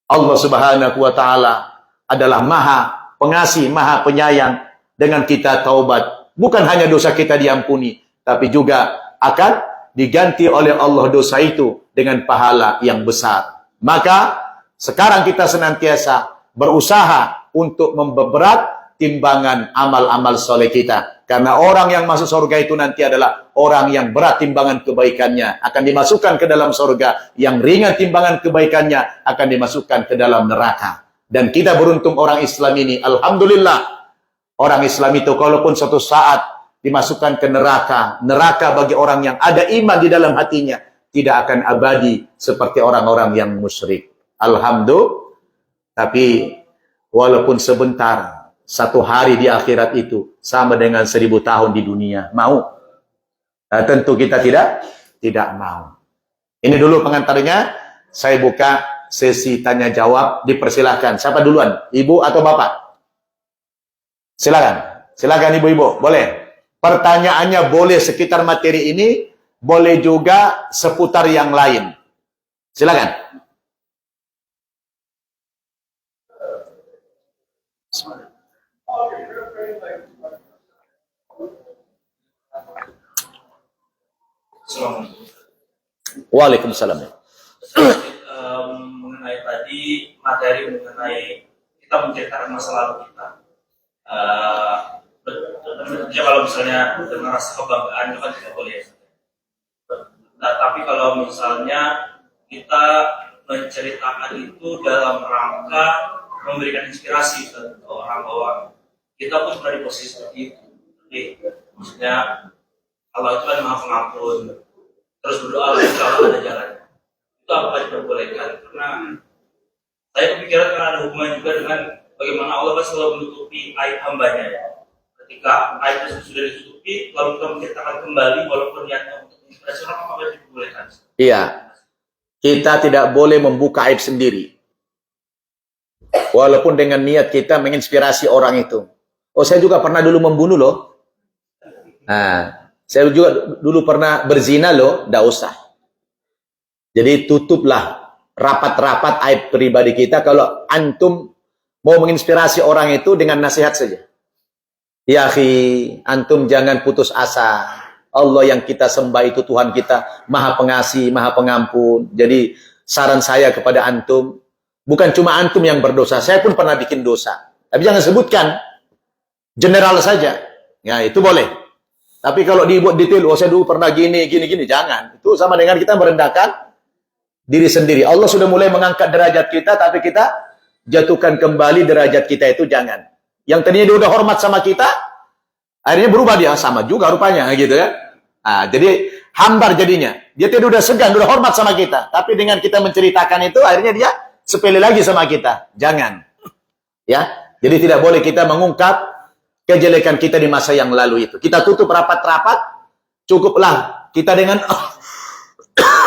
Allah Subhanahu wa Ta'ala adalah Maha Pengasih, Maha Penyayang. Dengan kita taubat, bukan hanya dosa kita diampuni, tapi juga akan diganti oleh Allah dosa itu dengan pahala yang besar. Maka sekarang kita senantiasa berusaha untuk memberat timbangan amal-amal soleh kita. Karena orang yang masuk surga itu nanti adalah orang yang berat timbangan kebaikannya, akan dimasukkan ke dalam surga. Yang ringan timbangan kebaikannya akan dimasukkan ke dalam neraka. Dan kita beruntung orang Islam ini, alhamdulillah. Orang Islam itu kalaupun suatu saat dimasukkan ke neraka, neraka bagi orang yang ada iman di dalam hatinya tidak akan abadi seperti orang-orang yang musyrik. Alhamdulillah. Tapi walaupun sebentar, 1 hari di akhirat itu sama dengan 1000 tahun di dunia. Mau? Nah, tentu kita tidak mau. Ini dulu pengantarnya. Saya buka sesi tanya jawab. Dipersilahkan. Siapa duluan? Ibu atau bapak? Silakan. Silakan ibu-ibu. Boleh. Pertanyaannya boleh sekitar materi ini, boleh juga seputar yang lain. Silakan. Waalaikumsalam. Mengenai tadi materi mengenai kita menceritakan masa lalu kita. Tentunya kalau misalnya dengan rasa kebanggaan itu kan tidak boleh. Nah, tapi kalau misalnya kita menceritakan itu dalam rangka memberikan inspirasi ke orang bahwa kita pun pernah di posisi seperti itu. Jadi maksudnya Allah itu kan Maha Pengampun. Terus berdoa insya Allah ada jalan. Itu apa diperbolehkan? Karena saya kepikiran karena ada hubungan juga dengan bagaimana Allah kan selalu menutupi aib hambanya. Ketika aib itu sudah ditutupi, lalu kita menceritakan kembali walaupun niatnya untuk menginspirasi orang, apa diperbolehkan? Iya, kita tidak boleh membuka aib sendiri. Walaupun dengan niat kita menginspirasi orang itu. Oh, saya juga pernah dulu membunuh loh. Nah, saya juga dulu pernah berzina loh, tidak usah. Jadi tutuplah rapat-rapat aib pribadi kita kalau antum mau menginspirasi orang itu dengan nasihat saja. Ya akhi, antum jangan putus asa. Allah yang kita sembah itu Tuhan kita, Maha Pengasih, Maha Pengampun. Jadi saran saya kepada antum, bukan cuma antum yang berdosa, saya pun pernah bikin dosa. Tapi jangan sebutkan, general saja. Ya, itu boleh. Tapi kalau dibuat detail, oh saya dulu pernah gini, jangan. Itu sama dengan kita merendahkan diri sendiri. Allah sudah mulai mengangkat derajat kita, tapi kita jatuhkan kembali derajat kita itu jangan. Yang tadinya dia udah hormat sama kita, akhirnya berubah dia sama juga rupanya, gitu ya. Nah, jadi hambar jadinya. Dia tidak udah segan, udah hormat sama kita. Tapi dengan kita menceritakan itu, akhirnya dia sepele lagi sama kita. Jangan. Ya, jadi tidak boleh kita mengungkap kejelekan kita di masa yang lalu itu. Kita tutup rapat-rapat, cukuplah kita dengan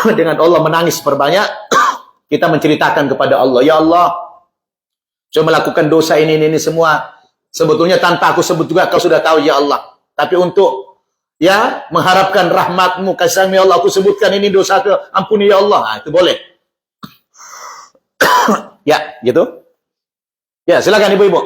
dengan Allah menangis perbanyak, kita menceritakan kepada Allah, ya Allah, saya melakukan dosa ini semua. Sebetulnya tanpa aku sebut juga kau sudah tahu ya Allah. Tapi untuk ya mengharapkan rahmatmu, kasih-Mu ya Allah, aku sebutkan ini dosa aku, ampuni ya Allah. Nah, itu boleh. Ya, gitu. Ya, silakan ibu-ibu.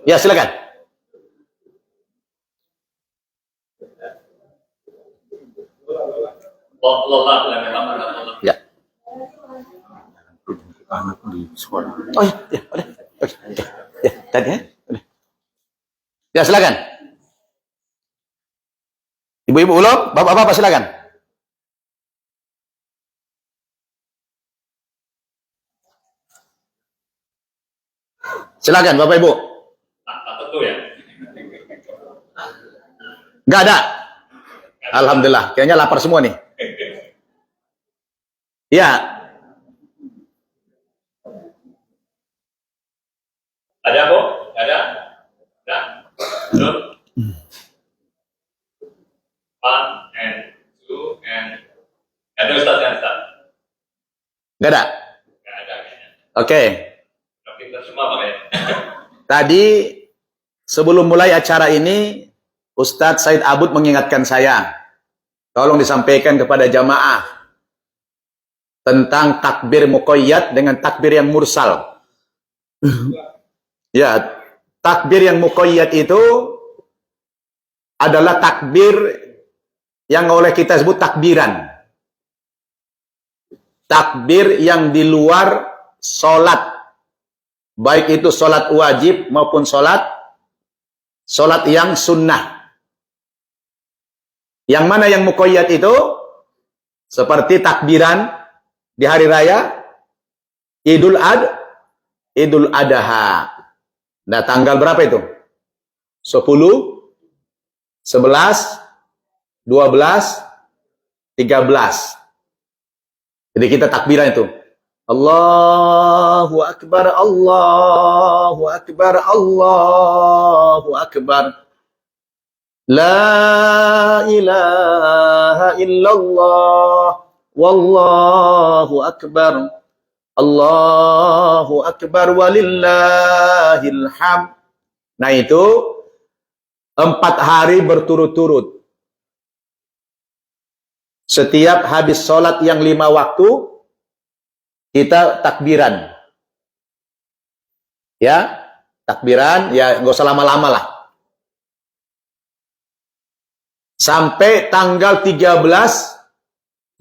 Ya, silakan. Ya. Anak di sekolah. Oh ya, boleh. Oke. Ya, tadi ya. Ya, silakan. Ibu-ibu ulun, bapak-bapak silakan. Silakan Bapak Ibu. Tentu ya. Enggak ada. Alhamdulillah, kayaknya lapar semua nih. Ya. Ada Bu? Ada? Ada? Belum? 1 and 2 and ada Ustaz kan Ustaz? Enggak ada. Enggak ada kayaknya. Oke. Pintar semua Pak ya. Tadi sebelum mulai acara ini, Ustadz Said Abud mengingatkan saya, tolong disampaikan kepada jamaah tentang takbir muqayyad dengan takbir yang mursal. Ya, takbir yang muqayyad itu adalah takbir yang oleh kita sebut takbiran. Takbir yang di luar sholat. Baik itu sholat wajib maupun sholat yang sunnah. Yang mana yang muqayyad itu? Seperti takbiran di hari raya Idul Adha. Nah, tanggal berapa itu? 10, 11, 12, 13. Jadi kita takbiran itu. Allahu Akbar, Allahu Akbar, Allahu Akbar. La ilaha illallah, wallahu akbar. Allahu Akbar walillahil hamd. Nah itu 4 hari berturut-turut. Setiap habis sholat yang 5 waktu, kita takbiran. Ya, takbiran, ya nggak usah lama-lama lah. Sampai tanggal 13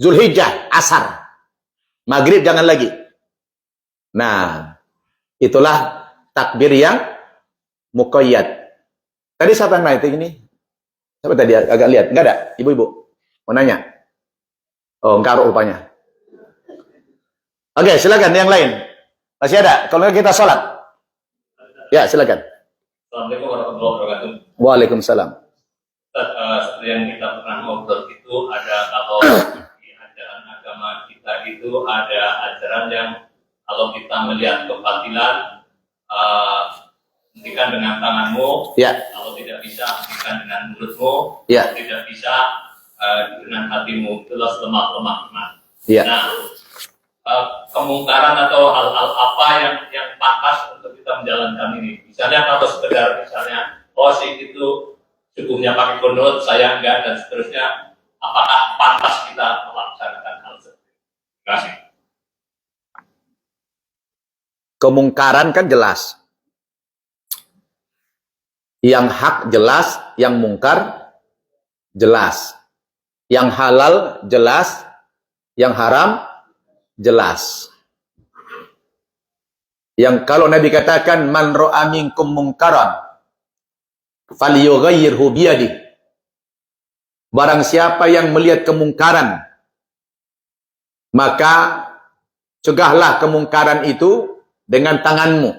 Zulhijjah, asar. Maghrib jangan lagi. Nah, itulah takbir yang muqayyad. Tadi siapa yang naik ini? Siapa tadi agak lihat? Enggak ada? Ibu-ibu? Mau nanya? Oh, engkau rupanya. Oke, silakan yang lain. Masih ada? Kalau enggak kita sholat. Ya, silakan. Assalamualaikum warahmatullahi wabarakatuh. Waalaikumsalam. Seperti yang kita pernah ngobrol itu, ada kalau di ajaran agama kita itu ada ajaran yang kalau kita melihat kebatilan, hentikan dengan tanganmu. Ya. Kalau tidak bisa, hentikan dengan mulutmu. Ya. Kalau tidak bisa, dengan hatimu. Itulah lemah-lemah iman. Ya. Nah, kemungkaran atau hal-hal apa yang pantas untuk kita menjalankan ini? Misalnya kalau sekedar misalnya, oh sih itu cukupnya pakai kunut, saya enggak, dan seterusnya. Apakah pantas kita melaksanakan hal seperti itu? Terima kasih. Kemungkaran kan jelas. Yang hak jelas, yang mungkar jelas. Yang halal jelas, yang haram jelas. Yang kalau Nabi katakan man ra'a minkum mungkaran falyughayyirhu biyadihi. Barang siapa yang melihat kemungkaran, maka cegahlah kemungkaran itu dengan tanganmu.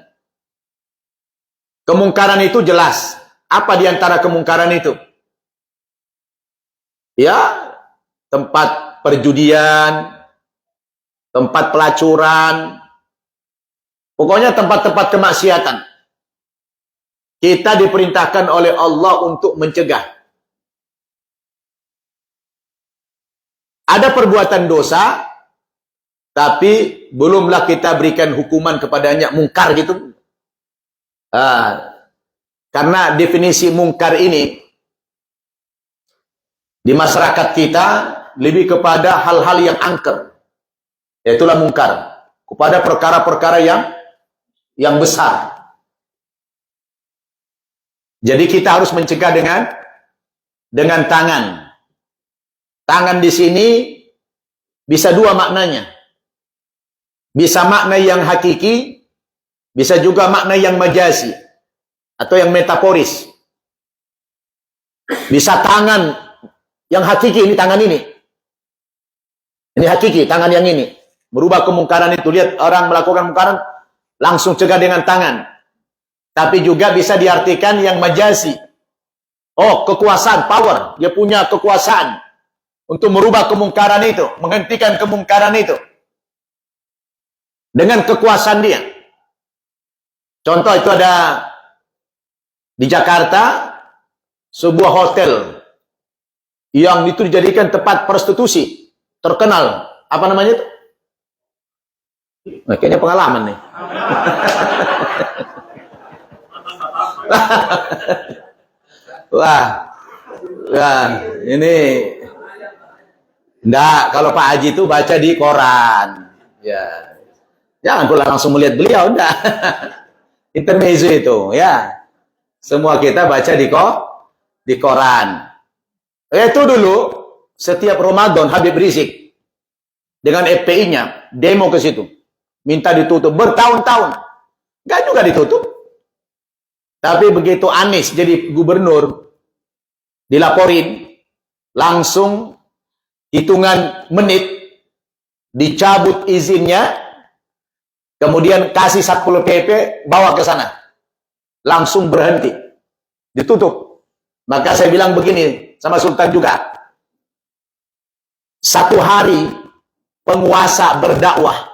Kemungkaran itu jelas. Apa di antara kemungkaran itu? Ya, tempat perjudian, tempat pelacuran, pokoknya tempat-tempat kemaksiatan. Kita diperintahkan oleh Allah untuk mencegah. Ada perbuatan dosa, tapi belumlah kita berikan hukuman kepadanya mungkar gitu. Karena definisi mungkar ini di masyarakat kita lebih kepada hal-hal yang angker. Yaitulah mungkar. Kepada perkara-perkara yang besar. Jadi kita harus mencegah dengan tangan. Tangan di sini bisa dua maknanya. Bisa makna yang hakiki, bisa juga makna yang majazi atau yang metaforis. Bisa tangan yang hakiki, ini tangan ini. Ini hakiki, tangan yang ini. Merubah kemungkaran itu. Lihat orang melakukan kemungkaran, langsung cegah dengan tangan. Tapi juga bisa diartikan yang majazi. Oh, kekuasaan, power. Dia punya kekuasaan untuk merubah kemungkaran itu, menghentikan kemungkaran itu. Dengan kekuasaan dia. Contoh itu ada di Jakarta, sebuah hotel yang itu dijadikan tempat prostitusi. Terkenal. Apa namanya itu? Nah, kayaknya pengalaman nih. Wah, ini enggak, kalau Pak Haji itu baca di koran. Ya. Jangan pula langsung melihat beliau, enggak. Intermezzo itu, ya. Semua kita baca di koran. Itu dulu setiap Ramadan Habib Rizik dengan FPI-nya demo ke situ. Minta ditutup bertahun-tahun. Enggak juga ditutup. Tapi begitu Anies jadi gubernur, dilaporin, langsung hitungan menit dicabut izinnya, kemudian kasih Satpol PP bawa ke sana, langsung berhenti, ditutup. Maka saya bilang begini sama Sultan juga, satu hari penguasa berdakwah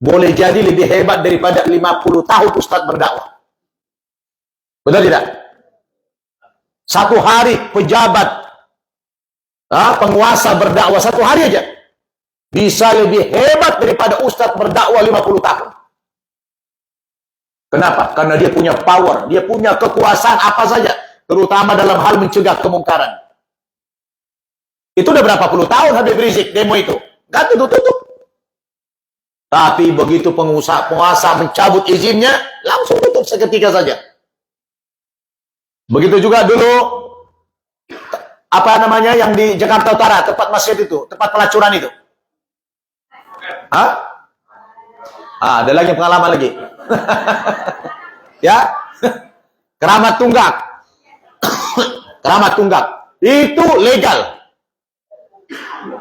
boleh jadi lebih hebat daripada 50 tahun Ustadz berdakwah. Betul tidak? Satu hari pejabat penguasa berdakwah satu hari aja bisa lebih hebat daripada Ustadz berdakwah 50 tahun. Kenapa? Karena dia punya power, dia punya kekuasaan apa saja. terutama dalam hal mencegah kemungkaran. Itu udah berapa puluh tahun Habib Rizik demo itu, nggak tutup-tutup. Tapi begitu penguasa mencabut izinnya, langsung tutup seketika saja. Begitu juga dulu, apa namanya yang di Jakarta Utara, tempat masjid itu, tempat pelacuran itu. Hah? Ada lagi pengalaman lagi. Ya, Keramat Tunggak. Keramat Tunggak. Itu legal.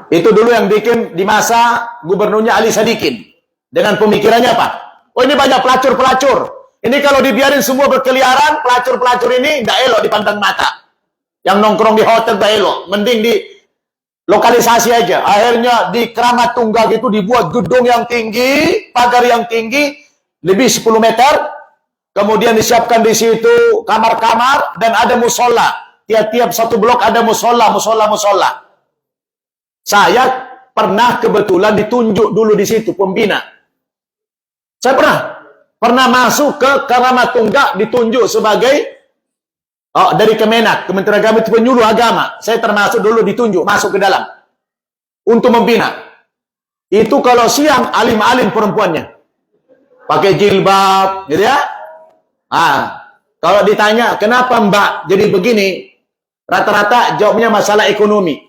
Itu dulu yang bikin di masa gubernurnya Ali Sadikin. Dengan pemikirannya apa? Oh, ini banyak pelacur-pelacur. Ini kalau dibiarin semua berkeliaran, pelacur-pelacur ini nggak elok dipandang mata. Yang nongkrong di hotel nggak elok. Mending di lokalisasi aja. Akhirnya di Keramat Tunggak itu dibuat gedung yang tinggi, pagar yang tinggi, lebih 10 meter. Kemudian disiapkan di situ kamar-kamar dan ada musola. Tiap-tiap satu blok ada musola. Saya pernah kebetulan ditunjuk dulu di situ pembina. Saya pernah masuk ke Keramat Tunggak, ditunjuk sebagai dari Kemenak, Kementerian Agama itu penyuluh agama. Saya termasuk dulu ditunjuk masuk ke dalam untuk membina. Itu kalau siang alim-alim perempuannya pakai jilbab, gitu ya. Kalau ditanya kenapa Mbak jadi begini, rata-rata jawabnya masalah ekonomi.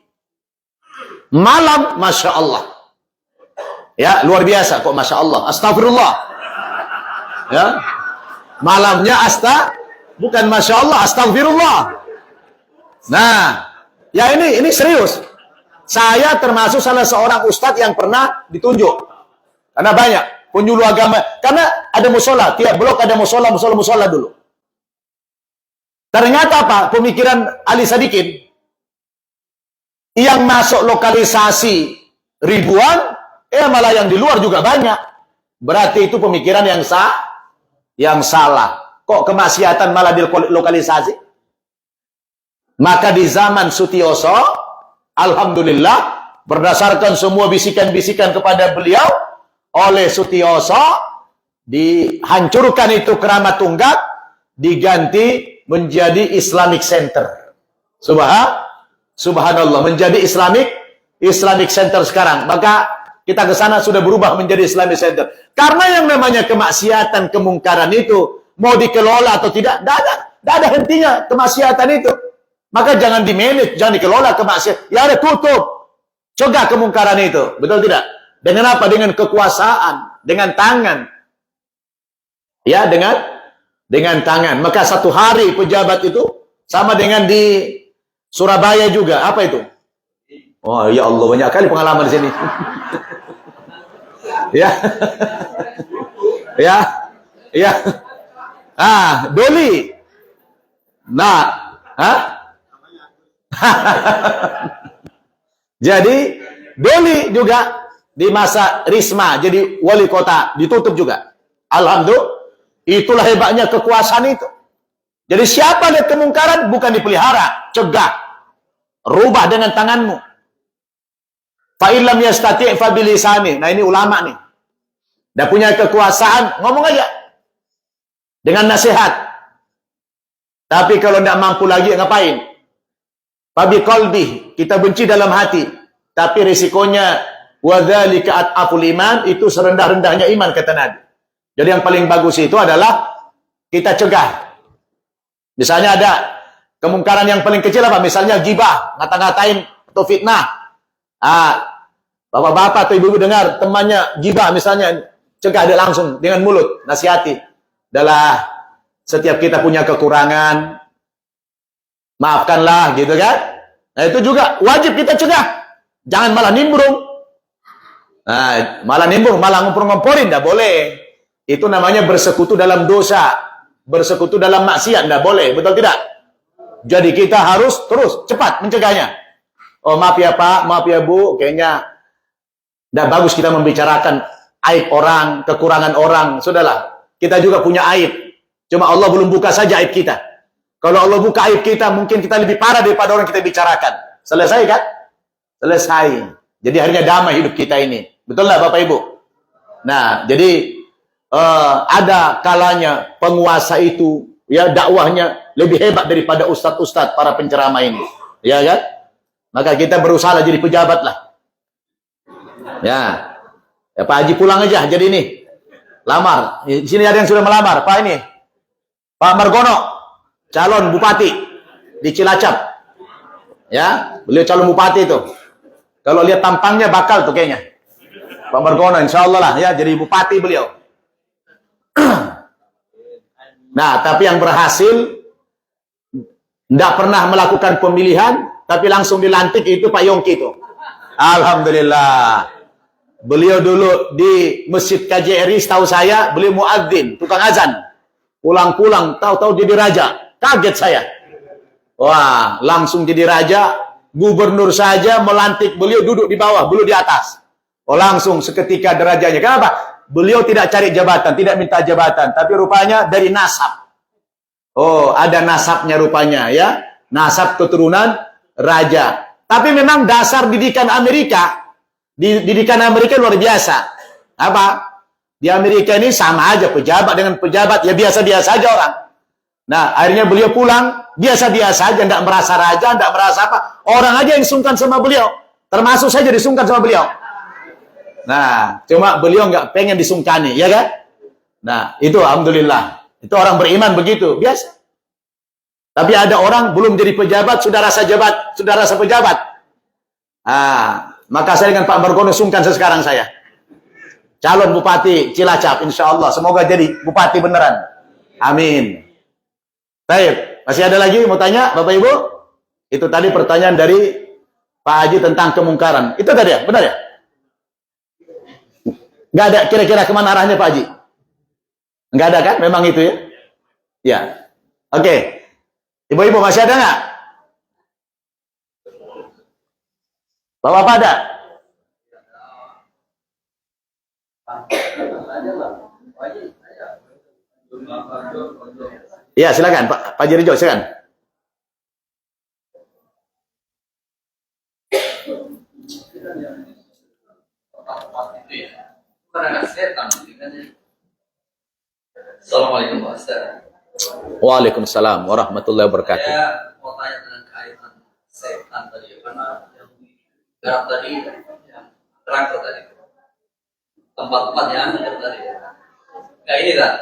Malam, masya Allah. Ya, luar biasa kok, masya Allah. Astagfirullah. Ya, malamnya bukan masya Allah, astagfirullah. Nah, ya ini serius. Saya termasuk salah seorang ustadz yang pernah ditunjuk. Karena banyak penyuluh agama. Karena ada musola, tiap blok ada musola dulu. Ternyata apa? Pemikiran Ali Sadikin yang masuk lokalisasi ribuan, malah yang di luar juga banyak. Berarti itu pemikiran yang salah. Kok kemaksiatan malah di lokalisasi? Maka di zaman Sutioso, alhamdulillah, berdasarkan semua bisikan-bisikan kepada beliau, oleh Sutioso, dihancurkan itu Keramat Tunggak, diganti menjadi Islamic Center. Subhanallah, menjadi Islamic Center sekarang. Maka kita ke sana sudah berubah menjadi Islamic Center. Karena yang namanya kemaksiatan, kemungkaran itu mau dikelola atau tidak, tidak ada hentinya kemaksiatan itu. Maka jangan di-manage, jangan dikelola kemaksiatan. Ya ada tutup, cegah kemungkaran itu. Betul tidak? Dengan apa? Dengan kekuasaan, dengan tangan. Ya, dengan tangan. Maka satu hari pejabat itu sama dengan di Surabaya juga. Apa itu? Oh ya Allah, banyak kali pengalaman di sini. Ya. Ya. Doli. Nah, jadi Doli juga di masa Risma jadi wali kota ditutup juga. Alhamdulillah, itulah hebatnya kekuasaan itu. Jadi siapa lihat kemungkaran bukan dipelihara, cegah, rubah dengan tanganmu. Fa illam yastati' fa bilisani. Nah ini ulama nih. Dah punya kekuasaan, ngomong aja dengan nasihat. Tapi kalau tidak mampu lagi ngapain? Fa biqalbi, kita benci dalam hati. Tapi risikonya wadzalika at'aful iman, itu serendah-rendahnya iman kata Nabi. Jadi yang paling bagus itu adalah kita cegah. Misalnya ada kemungkaran yang paling kecil apa? Misalnya gibah, ngata-ngatain atau fitnah. Bapak-bapak atau ibu-ibu dengar temannya gibah misalnya, cegah dia langsung dengan mulut, nasihati. Adalah setiap kita punya kekurangan, maafkanlah gitu kan. Nah itu juga wajib kita cegah. Jangan malah nimbrung. Nah, malah nimbrung, malah ngompor-ngomporin, tidak boleh. Itu namanya bersekutu dalam dosa, bersekutu dalam maksiat, tidak boleh, betul tidak? Jadi kita harus terus cepat mencegahnya. Oh maaf ya Pak, maaf ya Bu, kayaknya tidak bagus kita membicarakan aib orang, kekurangan orang. Sudahlah, kita juga punya aib. Cuma Allah belum buka saja aib kita. Kalau Allah buka aib kita, mungkin kita lebih parah daripada orang kita bicarakan. Selesai kan? Selesai. Jadi akhirnya damai hidup kita ini. Betul lah Bapak Ibu? Nah, jadi ada kalanya penguasa itu ya dakwahnya lebih hebat daripada ustadz-ustadz para penceramah ini. Ya kan? Maka kita berusaha jadi pejabat lah. Ya. Ya Pak Haji pulang aja jadi ini. Lamar. Di sini ada yang sudah melamar. Pak ini. Pak Margono, calon bupati di Cilacap. Ya, beliau calon bupati itu. Kalau lihat tampangnya bakal tuh kayaknya. Pak Margono insya Allah lah ya jadi bupati beliau. Nah, tapi yang berhasil tidak pernah melakukan pemilihan, tapi langsung dilantik itu Pak Yongki itu. Alhamdulillah. Beliau dulu di Masjid KJRI, setahu saya, beliau muadzin, tukang azan. Pulang-pulang, tahu-tahu jadi raja. Kaget saya. Wah, langsung jadi raja. Gubernur saja melantik beliau duduk di bawah, beliau di atas. Oh, langsung seketika derajatnya. Kenapa? Beliau tidak cari jabatan, tidak minta jabatan, tapi rupanya dari nasab. Oh, ada nasabnya rupanya ya. Nasab keturunan raja. Tapi memang dasar didikan Amerika, didikan Amerika luar biasa. Apa? Di Amerika ini sama aja pejabat dengan pejabat, ya biasa-biasa aja orang. Nah, akhirnya beliau pulang, biasa-biasa aja, tidak merasa raja, tidak merasa apa. Orang aja yang sungkan sama beliau. Termasuk saya jadi sungkan sama beliau. Nah, cuma beliau nggak pengen disungkani, ya kan? Nah, itu alhamdulillah. Itu orang beriman begitu, biasa. Tapi ada orang belum jadi pejabat, sudah rasa pejabat. Ah, maka saya dengan Pak Margono sungkan sekarang saya. Calon Bupati Cilacap, insya Allah. Semoga jadi Bupati beneran. Amin. Baik, masih ada lagi mau tanya, Bapak Ibu? Itu tadi pertanyaan dari Pak Haji tentang kemungkaran. Itu tadi ya, benar ya? Nggak ada kira-kira kemana arahnya Pak Haji? Nggak ada kan? Memang itu ya? Ya. Oke. Ibu-ibu masih ada nggak? Bapak-bapak ada? Ya, silakan Pak Haji Rejo, silakan. Assalamualaikum Pak Ustaz. Waalaikumsalam warahmatullahi wabarakatuh. Saya mau tanya dengan kaitan setan tadi, karena yang garap tadi, yang terang tadi, tempat-tempat yang ada tadi. Kayak ini kan,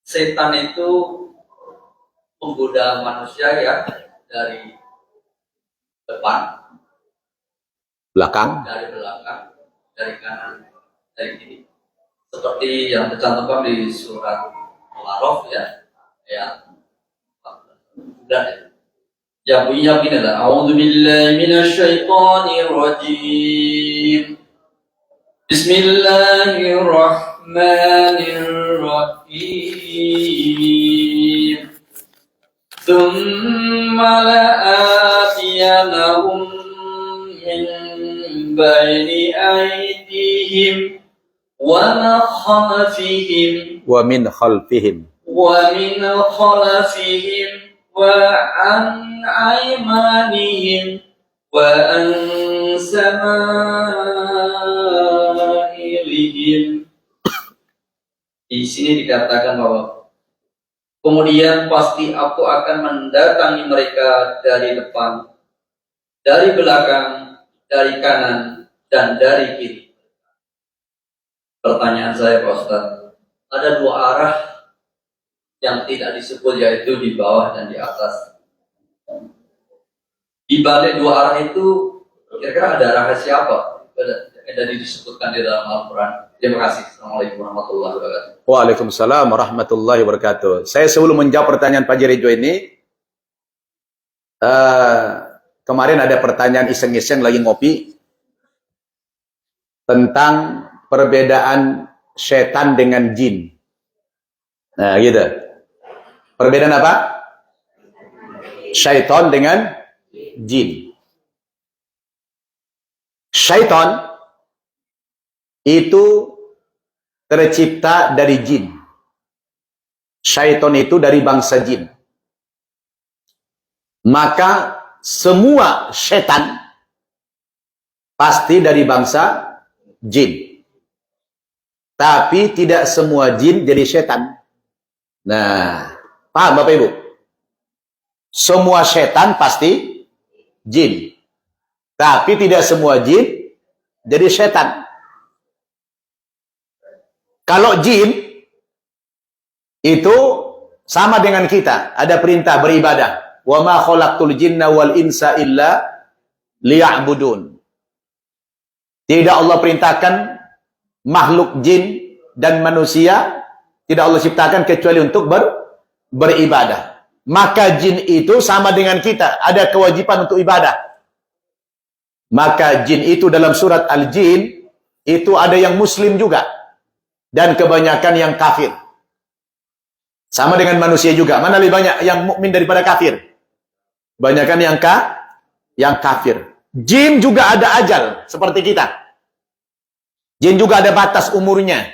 setan itu menggoda manusia ya dari depan, Belakang. dari belakang, dari kanan, dari kiri. Seperti yang tercantumkan di surat Al-A'raf ya, ayat 14 ya. Yang bunyinya begini lah. A'udzubillahi minasyaitonirrajim. Bismillahirrahmanirrahim. Tsumma la'atiyanahum min baini aydihim wa khalfihim Wa min khalfihim. ومن خلفهم وعن أيمانهم وعن شمائلهم. Di sini dikatakan bahwa kemudian pasti aku akan mendatangi mereka dari depan, dari belakang, dari kanan, dan dari kiri. Pertanyaan saya Pak Ustaz, ada dua arah yang tidak disebut, yaitu di bawah dan di atas. Di balik dua arah itu kira-kira ada rahasia apa? Dari disebutkan di dalam Al-Quran. Terima kasih. Assalamualaikum warahmatullahi wabarakatuh. Waalaikumsalam warahmatullahi wabarakatuh. Saya sebelum menjawab pertanyaan Pak Haji Rejo ini, kemarin ada pertanyaan iseng-iseng lagi ngopi tentang perbedaan setan dengan jin. Nah, gitu. Perbedaan apa? Syaitan dengan jin. Syaitan itu tercipta dari jin. Syaitan itu dari bangsa jin. Maka semua setan pasti dari bangsa jin. Tapi tidak semua jin jadi setan. Nah, paham Bapak Ibu? Semua setan pasti jin. Tapi tidak semua jin jadi setan. Kalau jin itu sama dengan kita, ada perintah beribadah. Wa ma khalaqtul jinna wal insa illa liya'budun. Tidak Allah perintahkan makhluk jin dan manusia, tidak Allah ciptakan kecuali untuk beribadah. Maka jin itu sama dengan kita, ada kewajiban untuk ibadah. Maka jin itu dalam surat Al-Jin itu ada yang muslim juga dan kebanyakan yang kafir. Sama dengan manusia juga. Mana lebih banyak yang mukmin daripada kafir? Banyakan yang kafir. Jin juga ada ajal seperti kita. Jin juga ada batas umurnya.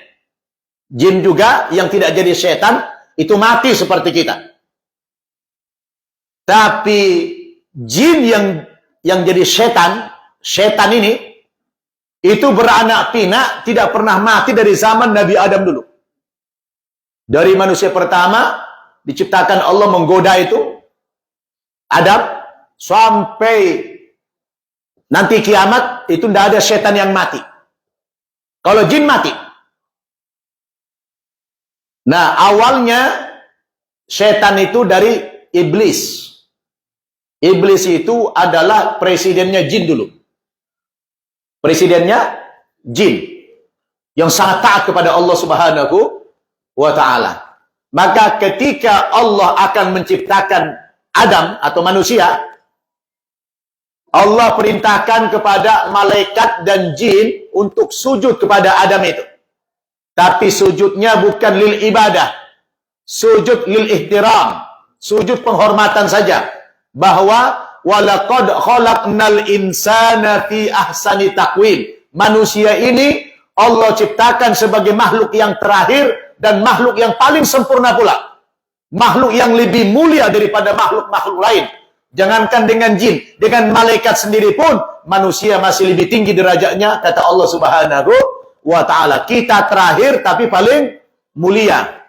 Jin juga yang tidak jadi setan itu mati seperti kita. Tapi jin yang jadi setan ini itu beranak pinak, tidak pernah mati dari zaman Nabi Adam dulu. Dari manusia pertama diciptakan Allah menggoda itu Adam sampai nanti kiamat itu tidak ada setan yang mati. Kalau jin mati. Nah, awalnya setan itu dari iblis. Iblis itu adalah presidennya jin dulu. Presidennya jin. Yang sangat taat kepada Allah Subhanahu wa ta'ala. Maka ketika Allah akan menciptakan Adam atau manusia, Allah perintahkan kepada malaikat dan jin untuk sujud kepada Adam itu. Tapi sujudnya bukan lil ibadah. Sujud lil ihtiram. Sujud penghormatan saja. Bahwa walaqad khalaqnal insana fi ahsani taqwim. Manusia ini Allah ciptakan sebagai makhluk yang terakhir dan makhluk yang paling sempurna pula. Makhluk yang lebih mulia daripada makhluk-makhluk lain. Jangankan dengan jin, dengan malaikat sendiri pun manusia masih lebih tinggi derajatnya, kata Allah Subhanahu wa ta'ala. Kita terakhir tapi paling mulia.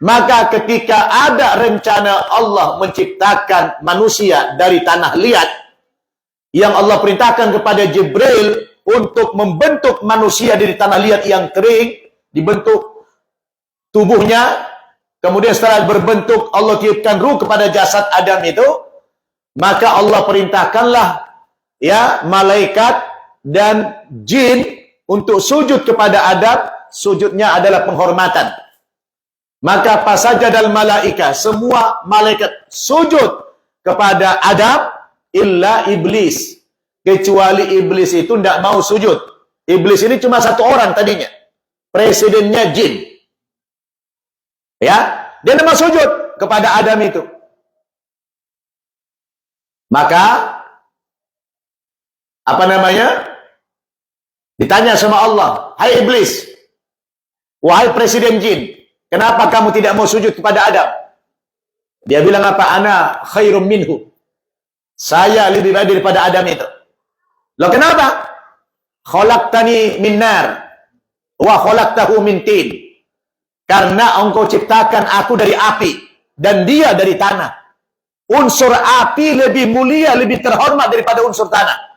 Maka ketika ada rencana Allah menciptakan manusia dari tanah liat, yang Allah perintahkan kepada Jibril untuk membentuk manusia dari tanah liat yang kering, dibentuk tubuhnya, kemudian setelah berbentuk Allah tiupkan ruh kepada jasad Adam itu, maka Allah perintahkanlah ya malaikat dan jin untuk sujud kepada Adam. Sujudnya adalah penghormatan. Maka fasajadal malaika, semua malaikat sujud kepada Adam illa iblis. Kecuali iblis itu tidak mau sujud. Iblis ini cuma satu orang tadinya. Presidennya jin. Ya, dia tidak mau sujud kepada Adam itu. Maka apa namanya? Ditanya sama Allah, "Hai iblis, wahai presiden jin, kenapa kamu tidak mau sujud kepada Adam?" Dia bilang apa? "Ana khairum minhu." Saya lebih baik daripada Adam itu. Loh kenapa? "Khalaqtani min nar wa khalaqtahu min tin." Karena engkau ciptakan aku dari api dan dia dari tanah. Unsur api lebih mulia, lebih terhormat daripada unsur tanah.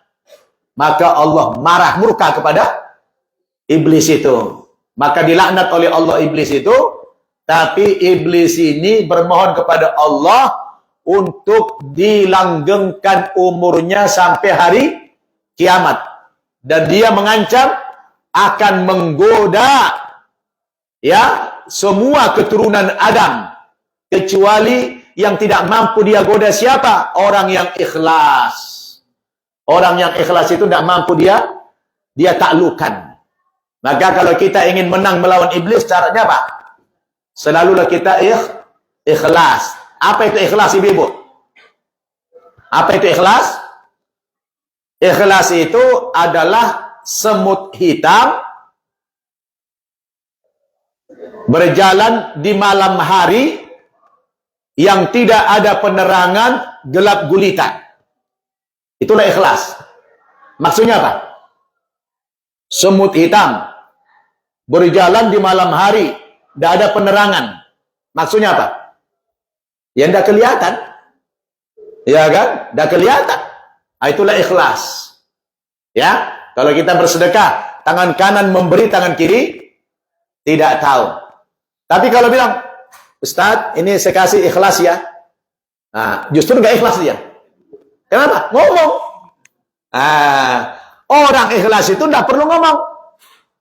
Maka Allah marah, murka kepada iblis itu. Maka dilaknat oleh Allah iblis itu. Tapi iblis ini bermohon kepada Allah untuk dilanggengkan umurnya sampai hari kiamat. Dan dia mengancam akan menggoda ya semua keturunan Adam. Kecuali yang tidak mampu dia goda siapa? Orang yang ikhlas. Orang yang ikhlas itu tidak mampu dia taklukkan. Maka kalau kita ingin menang melawan iblis, caranya apa? Selalulah kita ikhlas. Apa itu ikhlas, ibu-ibu? Apa itu ikhlas? Ikhlas itu adalah semut hitam berjalan di malam hari yang tidak ada penerangan, gelap gulita. Itulah ikhlas. Maksudnya apa? Semut hitam berjalan di malam hari, tidak ada penerangan. Maksudnya apa? Ya tidak kelihatan. Ya kan? Tidak kelihatan. Nah, itulah ikhlas. Ya, kalau kita bersedekah, tangan kanan memberi, tangan kiri tidak tahu. Tapi kalau bilang, Ustadz, ini saya kasih ikhlas ya. Nah, justru nggak ikhlas dia. Kenapa? Ngomong. Nah, orang ikhlas itu tidak perlu ngomong.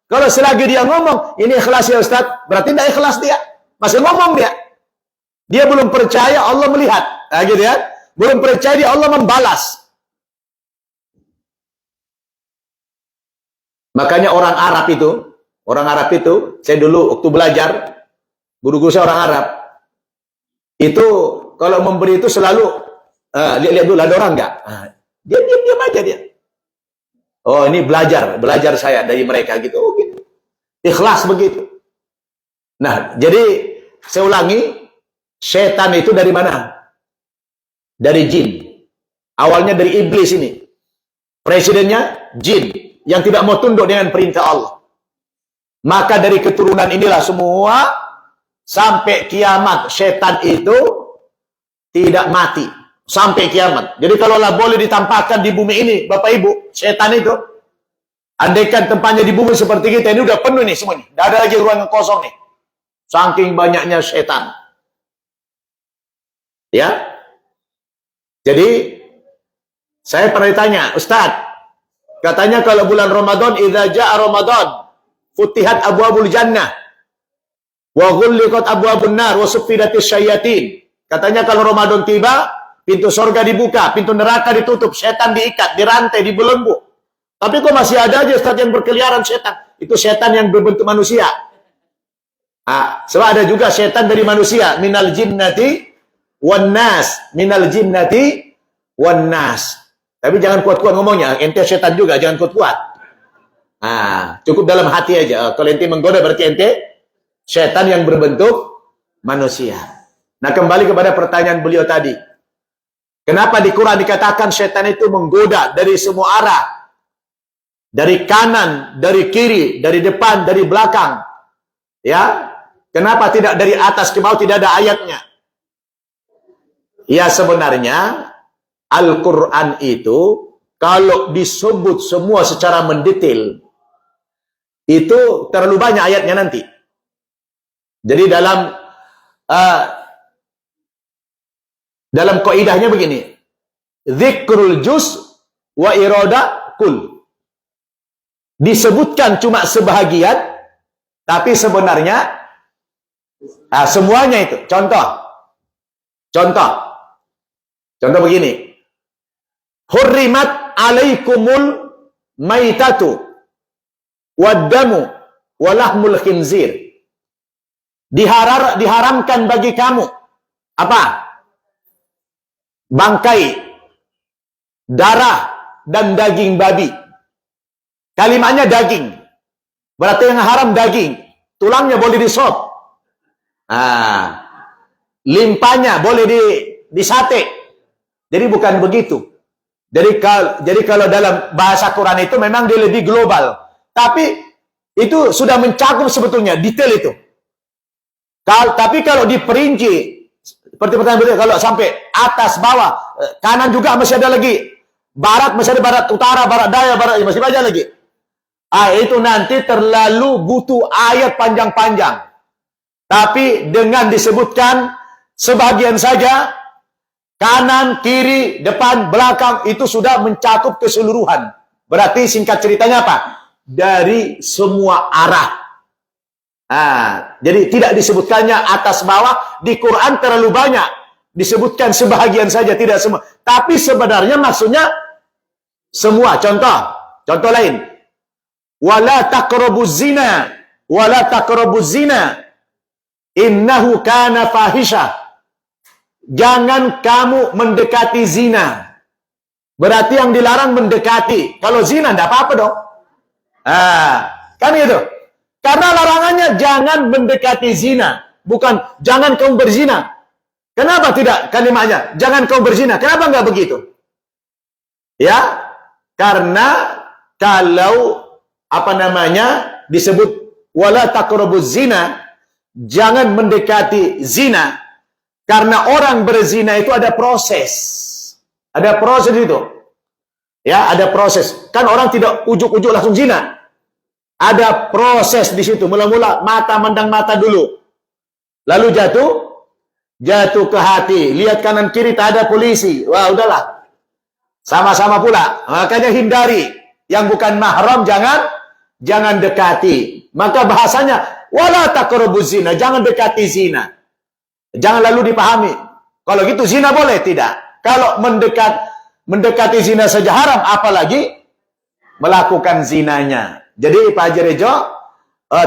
Kalau selagi dia ngomong, ini ikhlas ya Ustadz, berarti tidak ikhlas dia. Masih ngomong dia. Dia belum percaya Allah melihat. Nah, gitu ya. Belum percaya dia Allah membalas. Makanya orang Arab itu, saya dulu waktu belajar, guru-guru saya orang Arab, itu kalau memberi itu selalu, lihat dulu ada orang enggak? Dia diam aja dia. Oh ini belajar saya dari mereka gitu. Oh gitu. Ikhlas begitu. Nah, jadi saya ulangi, setan itu dari mana? Dari jin. Awalnya dari iblis ini. Presidennya jin yang tidak mau tunduk dengan perintah Allah. Maka dari keturunan inilah semua sampai kiamat setan itu tidak mati sampai kiamat. Jadi kalaulah boleh ditampakkan di bumi ini, Bapak Ibu, setan itu, andaikan tempatnya di bumi seperti kita ini udah penuh nih semua nih, tidak ada lagi ruang yang kosong nih, saking banyaknya setan. Ya, jadi saya pernah ditanya, Ustadz, katanya kalau bulan Ramadan, idza jaa Ramadan, futihat abwabul jannah, wa ghulliqat abwabun nar, wa suffidatis syayatin. Katanya kalau Ramadan tiba, pintu surga dibuka, pintu neraka ditutup, setan diikat, dirantai, dibelenggu. Tapi kok masih ada aja Ustaz yang berkeliaran setan? Itu setan yang berbentuk manusia. Sebab ada juga setan dari manusia, minal jinnati wan nas, minal jinnati wan nas. Tapi jangan kuat-kuat ngomongnya, ente setan juga, jangan kuat-kuat. Cukup dalam hati aja. Kalau ente menggoda berarti ente setan yang berbentuk manusia. Nah, kembali kepada pertanyaan beliau tadi. Kenapa di Quran dikatakan setan itu menggoda dari semua arah? Dari kanan, dari kiri, dari depan, dari belakang. Ya, kenapa tidak dari atas ke bawah, tidak ada ayatnya? Ya, sebenarnya Al-Quran itu kalau disebut semua secara mendetail itu terlalu banyak ayatnya nanti. Jadi dalam kaidahnya begini, dzikrul juz wa irada kul. Disebutkan cuma sebahagian, tapi sebenarnya semuanya itu. Contoh begini. Hurrimat alaikumul maitatu waddamu walahmul khinzir. Diharamkan bagi kamu apa? Bangkai, darah, dan daging babi. Kalimatnya daging. Berarti yang haram daging. Tulangnya boleh disop. Limpanya boleh disate. Jadi bukan begitu. Jadi kalau dalam bahasa Quran itu memang dia lebih global. Tapi itu sudah mencakup sebetulnya detail itu. Tapi kalau diperinci, seperti pertanyaan berikutnya, kalau sampai atas bawah, kanan juga masih ada lagi, barat masih ada, barat utara, barat daya, barat masih banyak lagi. Itu nanti terlalu butuh ayat panjang-panjang. Tapi dengan disebutkan sebagian saja, kanan, kiri, depan, belakang, itu sudah mencakup keseluruhan. Berarti singkat ceritanya apa? Dari semua arah. Jadi tidak disebutkannya atas bawah, di Quran terlalu banyak. Disebutkan sebahagian saja, tidak semua. Tapi sebenarnya maksudnya semua. Contoh lain. Wala taqrabuz zina, wala taqrabuz zina, innahu kana fahisha. Jangan kamu mendekati zina. Berarti yang dilarang mendekati. Kalau zina tidak apa-apa dong. Kan itu. Karena larangannya jangan mendekati zina. Bukan jangan kamu berzina. Kenapa tidak kalimatnya? Jangan kamu berzina. Kenapa enggak begitu? Ya, karena kalau disebut wala taqrabuz zina, jangan mendekati zina, karena orang berzina itu ada proses. Ada proses itu. Ya, ada proses. Kan orang tidak ujuk-ujuk langsung zina. Ada proses di situ. Mula-mula mata mandang mata dulu. Lalu jatuh ke hati. Lihat kanan kiri tak ada polisi. Wah, udahlah. Sama-sama pula. Makanya hindari. Yang bukan mahram jangan dekati. Maka bahasanya wala taqrabuz zina, jangan dekati zina. Jangan lalu dipahami. Kalau gitu zina boleh? Tidak. Kalau mendekati zina saja haram, apalagi melakukan zinanya. Jadi Pak Haji Rejo,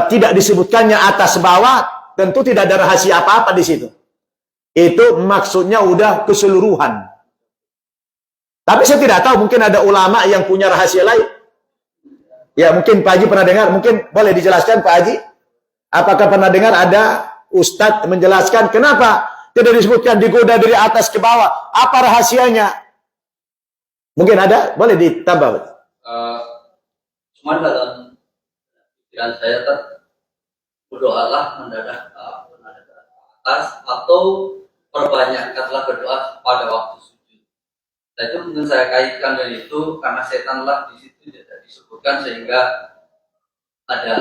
tidak disebutkannya atas bawah, tentu tidak ada rahasia apa-apa di situ. Itu maksudnya udah keseluruhan. Tapi saya tidak tahu, mungkin ada ulama yang punya rahasia lain. Ya, mungkin Pak Haji pernah dengar, mungkin boleh dijelaskan Pak Haji. Apakah pernah dengar ada Ustadz menjelaskan kenapa tidak disebutkan digoda dari atas ke bawah? Apa rahasianya? Mungkin ada, boleh ditambah. Cuma dalam pikiran saya berdoalah mendadak ke atas, atau perbanyakkanlah berdoa pada waktu sujud. Nah, itu mungkin saya kaitkan dari itu karena setanlah di situ tidak disebutkan, sehingga ada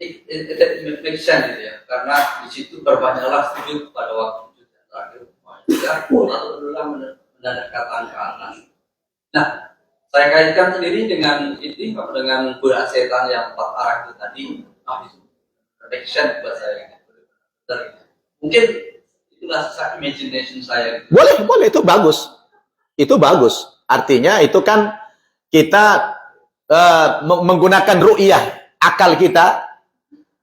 make sense gitu ya, karena di situ berbanyaklah sujud pada waktu sujud yang terakhir atau berdoa mendadak ke atas. Nah, saya kaitkan sendiri dengan ini, dengan bola setan yang 4 arah itu tadi. Perfection buat saya. Mungkin itulah imagination saya. Boleh, itu bagus. Itu bagus. Artinya itu kan kita menggunakan ru'yah akal kita.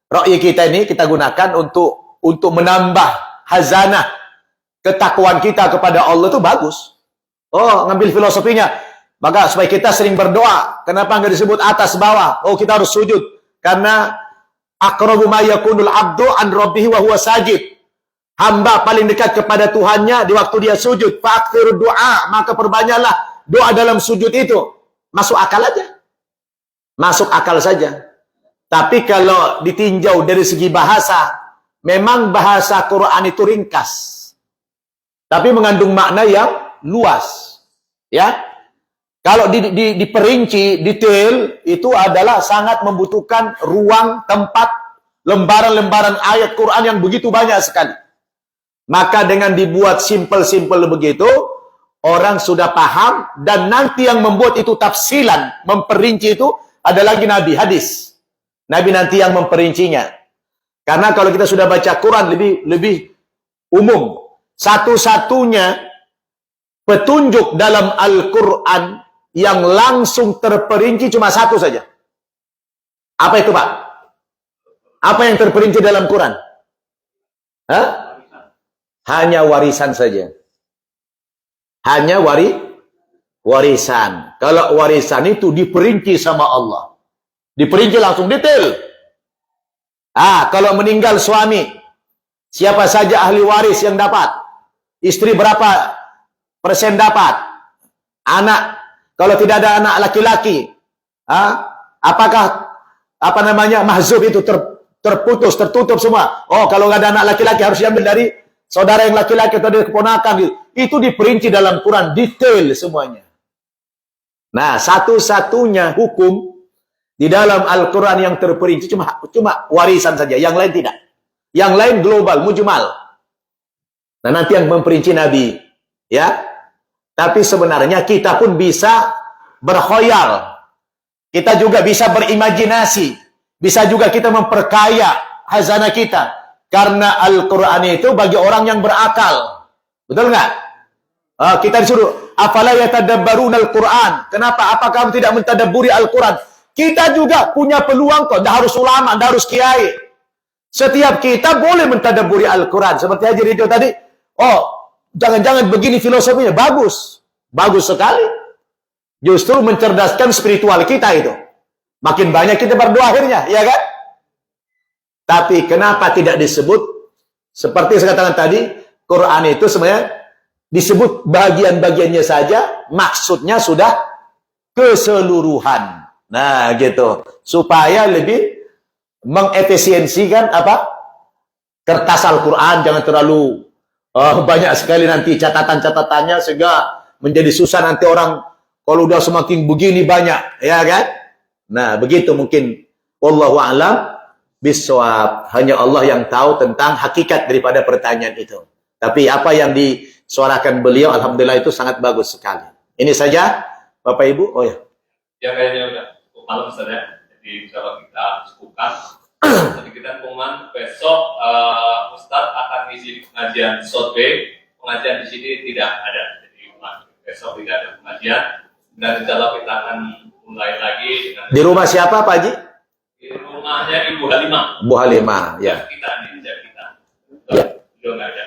Ru'yah kita ini kita gunakan untuk menambah hazanah ketakwaan kita kepada Allah, itu bagus. Oh, ngambil filosofinya. Maka supaya kita sering berdoa. Kenapa nggak disebut atas bawah? Oh, kita harus sujud. Karena aqrabu ma yakunul abdu an rabbih wa huwa sajid. Hamba paling dekat kepada Tuhannya di waktu dia sujud. Fa'aktsirud doa, maka perbanyaklah doa dalam sujud itu. Masuk akal aja. Masuk akal saja. Tapi kalau ditinjau dari segi bahasa, memang bahasa Quran itu ringkas. Tapi mengandung makna yang luas. Ya. Kalau diperinci, detail, itu adalah sangat membutuhkan ruang, tempat, lembaran-lembaran ayat Quran yang begitu banyak sekali. Maka dengan dibuat simple-simple begitu, orang sudah paham, dan nanti yang membuat itu tafsilan, memperinci itu, ada lagi Nabi, hadis. Nabi nanti yang memperincinya. Karena kalau kita sudah baca Quran lebih umum, satu-satunya petunjuk dalam Al-Quran yang langsung terperinci cuma satu saja. Apa itu, Pak? Apa yang terperinci dalam Quran? Hah? Hanya warisan saja. Hanya warisan. Kalau warisan itu diperinci sama Allah. Diperinci langsung detail. Kalau meninggal suami, siapa saja ahli waris yang dapat? Istri berapa persen dapat? Anak, kalau tidak ada anak laki-laki, apakah mahzub itu terputus, tertutup semua? Oh, kalau nggak ada anak laki-laki harus diambil dari saudara yang laki-laki atau dari keponakan gitu. Itu diperinci dalam Quran, detail semuanya. Nah, satu-satunya hukum di dalam Al-Quran yang terperinci cuma warisan saja, yang lain tidak. Yang lain global, mujmal. Nah, nanti yang memperinci Nabi, ya. Tapi sebenarnya kita pun bisa berkhoyal. Kita juga bisa berimajinasi. Bisa juga kita memperkaya hazanah kita. Karena Al-Quran itu bagi orang yang berakal. Betul nggak? Kita disuruh, afala yatadabbaruna Al-Quran. Kenapa? Apa kamu tidak mentadabburi Al-Quran? Kita juga punya peluang kok. Tidak harus ulama, tidak harus kiai. Setiap kita boleh mentadabburi Al-Quran. Seperti Haji Ridho tadi. Oh, jangan-jangan begini filosofinya. Bagus. Bagus sekali. Justru mencerdaskan spiritual kita itu. Makin banyak kita berdoa akhirnya. Ya kan? Tapi kenapa tidak disebut? Seperti saya katakan tadi. Quran itu sebenarnya disebut bagian-bagiannya saja. Maksudnya sudah keseluruhan. Nah gitu. Supaya lebih mengefisiensikan apa? Kertas Al-Quran, jangan terlalu banyak sekali nanti catatan-catatannya sehingga menjadi susah nanti orang kalau udah semakin begini banyak, ya kan? Nah, begitu mungkin. Wallahu a'lam bishawab. Hanya Allah yang tahu tentang hakikat daripada pertanyaan itu. Tapi apa yang disuarakan beliau, alhamdulillah itu sangat bagus sekali. Ini saja, Bapak Ibu. Oh ya. Ya kayaknya udah cukup malam saja. Jadi kalau kita cukupkan sedikit pengumuman besok Ustadz akan ngisi pengajian sotbe. Pengajian di sini tidak ada. Jadi besok tidak ada pengajian. Dan insya Allah kita akan mulai lagi dengan Di rumah siapa, Pak Haji? di rumahnya Ibu Halimah. Bu Halimah, ya. Kita di kita. Ya. Beliau nggak ada.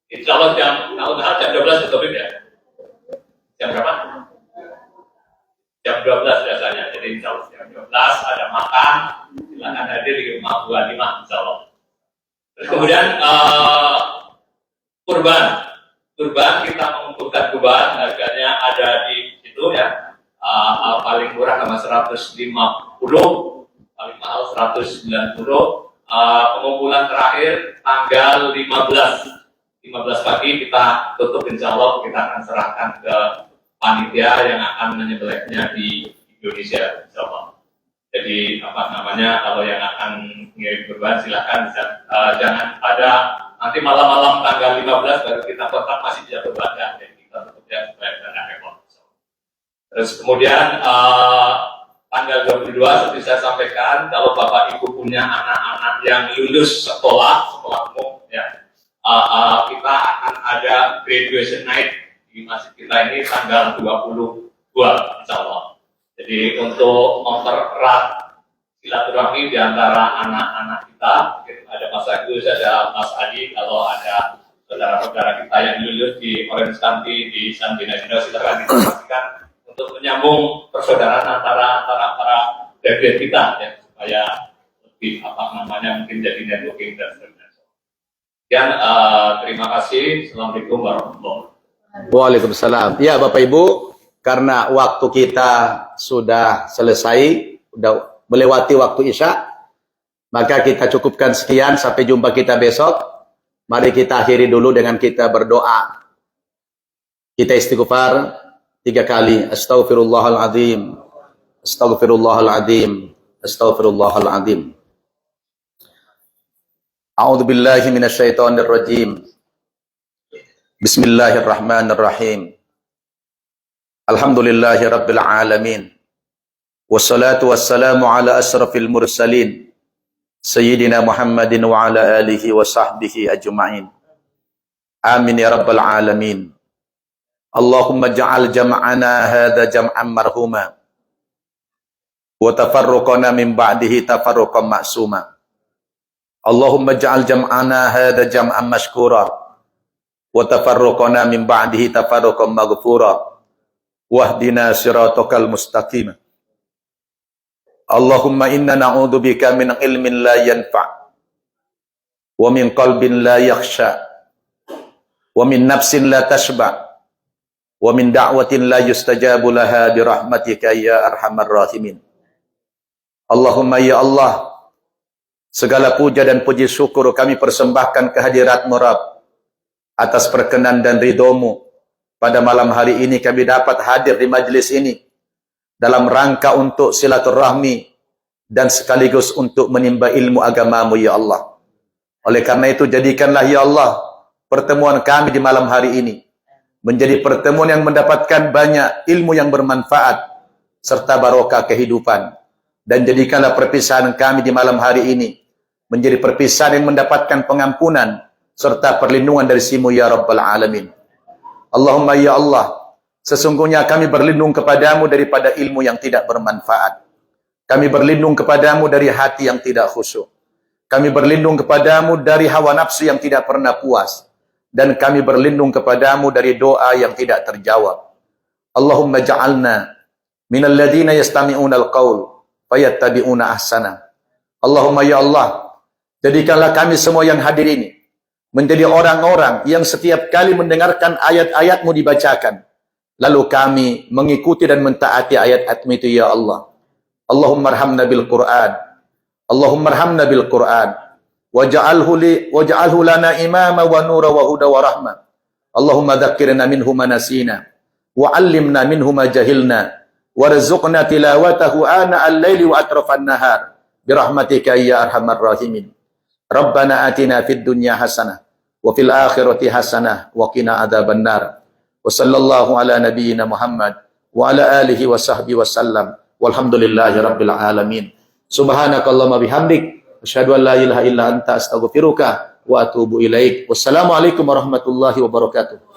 Insya Allah jam 12 betul ya. Jam berapa? Jam 12 biasanya. Jadi insya Allah jam 12 ada makan. Silakan hadir di rumah Bu Halimah insya Allah. Terus kemudian kurban kita mengumpulkan kurban, harganya ada di situ ya. Paling murah sama 150, paling mahal 190. Pengumpulan terakhir tanggal 15 pagi kita tutup, insya Allah kita akan serahkan ke panitia yang akan menyembelihnya di Indonesia, insya Allah. Jadi kalau yang akan mengirim kurban silakan, jangan pada nanti malam-malam tanggal 15 baru kita tetap masih bisa berbada, jadi kita tutup ya supaya tidak repot. Terus kemudian tanggal 22 seperti saya sampaikan, kalau Bapak Ibu punya anak-anak yang lulus sekolah umum ya, kita akan ada graduation night di masjid kita ini tanggal 22 insya Allah. Jadi untuk mempererat silaturahmi di antara anak-anak kita, ada Mas Agus, ada Mas Adi, kalau ada saudara-saudara kita yang lulus di Orange County, di San Bernardino, silakan dipastikan untuk menyambung persaudaraan antara para graduate kita ya, supaya lebih mungkin jadi networking dan sebagainya. Sekian, terima kasih. Assalamualaikum warahmatullahi wabarakatuh. Waalaikumsalam. Ya, Bapak Ibu, karena waktu kita sudah selesai, sudah melewati waktu Isya, maka kita cukupkan sekian. Sampai jumpa kita besok. Mari kita akhiri dulu dengan kita berdoa. Kita istighfar 3 kali. Astaghfirullahaladzim, astaghfirullahaladzim, astaghfirullahaladzim. A'udzu billahi minasyaitonir rajim. Bismillahirrahmanirrahim. Alhamdulillahi rabbil alamin. Wassalatu wassalamu ala asrafil mursalin Sayyidina Muhammadin wa ala alihi wa sahbihi ajma'in. Amin ya rabbal alamin. Allahumma ja'al jam'ana hadha jam'an marhuma wa tafarruqana min ba'dihi tafarruqan ma'suma. Allahumma ja'al jam'ana hadha jam'an mashkura wa tafarruqana min ba'dihi tafarruqan maghfura wahdina siratakal mustaqim. Allahumma inna na'udzubika min ilmin la yanfa' wa min qalbin la yakhsha wa min nafsin la tashba' wa min da'watin la yustajabu laha bi rahmatika ya arhamar rahimin. Allahumma ya Allah, segala puja dan puji syukur kami persembahkan kehadirat-Mu Rabb atas perkenan dan ridho-Mu. Pada malam hari ini kami dapat hadir di majlis ini dalam rangka untuk silaturahmi dan sekaligus untuk menimba ilmu agama-Mu ya Allah. Oleh karena itu jadikanlah ya Allah pertemuan kami di malam hari ini menjadi pertemuan yang mendapatkan banyak ilmu yang bermanfaat serta barokah kehidupan, dan jadikanlah perpisahan kami di malam hari ini menjadi perpisahan yang mendapatkan pengampunan serta perlindungan dari Si-Mu ya Rabbal Alamin. Allahumma ya Allah, sesungguhnya kami berlindung kepadamu daripada ilmu yang tidak bermanfaat. Kami berlindung kepadamu dari hati yang tidak khusyuk. Kami berlindung kepadamu dari hawa nafsu yang tidak pernah puas. Dan kami berlindung kepadamu dari doa yang tidak terjawab. Allahumma ja'alna minal ladhina yastami'una al-qawl fayattabi'una ahsana. Allahumma ya Allah, jadikanlah kami semua yang hadir ini menjadi orang-orang yang setiap kali mendengarkan ayat-ayat-Mu dibacakan, lalu kami mengikuti dan mentaati ayat-ayat-Mu itu ya Allah. Allahumma arhamna bil Qur'an Allahumma arhamna bil Qur'an waj'alhu lana imama wa nura wa huda wa rahma. Allahumma dzakkirna minhu ma nasina wa 'allimna minhu ma jahilna warzuqna tilawatahu ana al-laili wa atrafan nahar birahmatika ya arhamar rahimin. Rabbana atina fid dunya hasanah wa fil akhirati hasanah wa qina adzabannar. Wa sallallahu ala nabiyyina Muhammad wa ala alihi wa sahbihi wasallam. Walhamdulillahi rabbil alamin. Subhanakallahumma bihamdik asyhadu an la ilaha illa anta astaghfiruka wa atubu ilaik. Wassalamualaikum warahmatullahi wabarakatuh.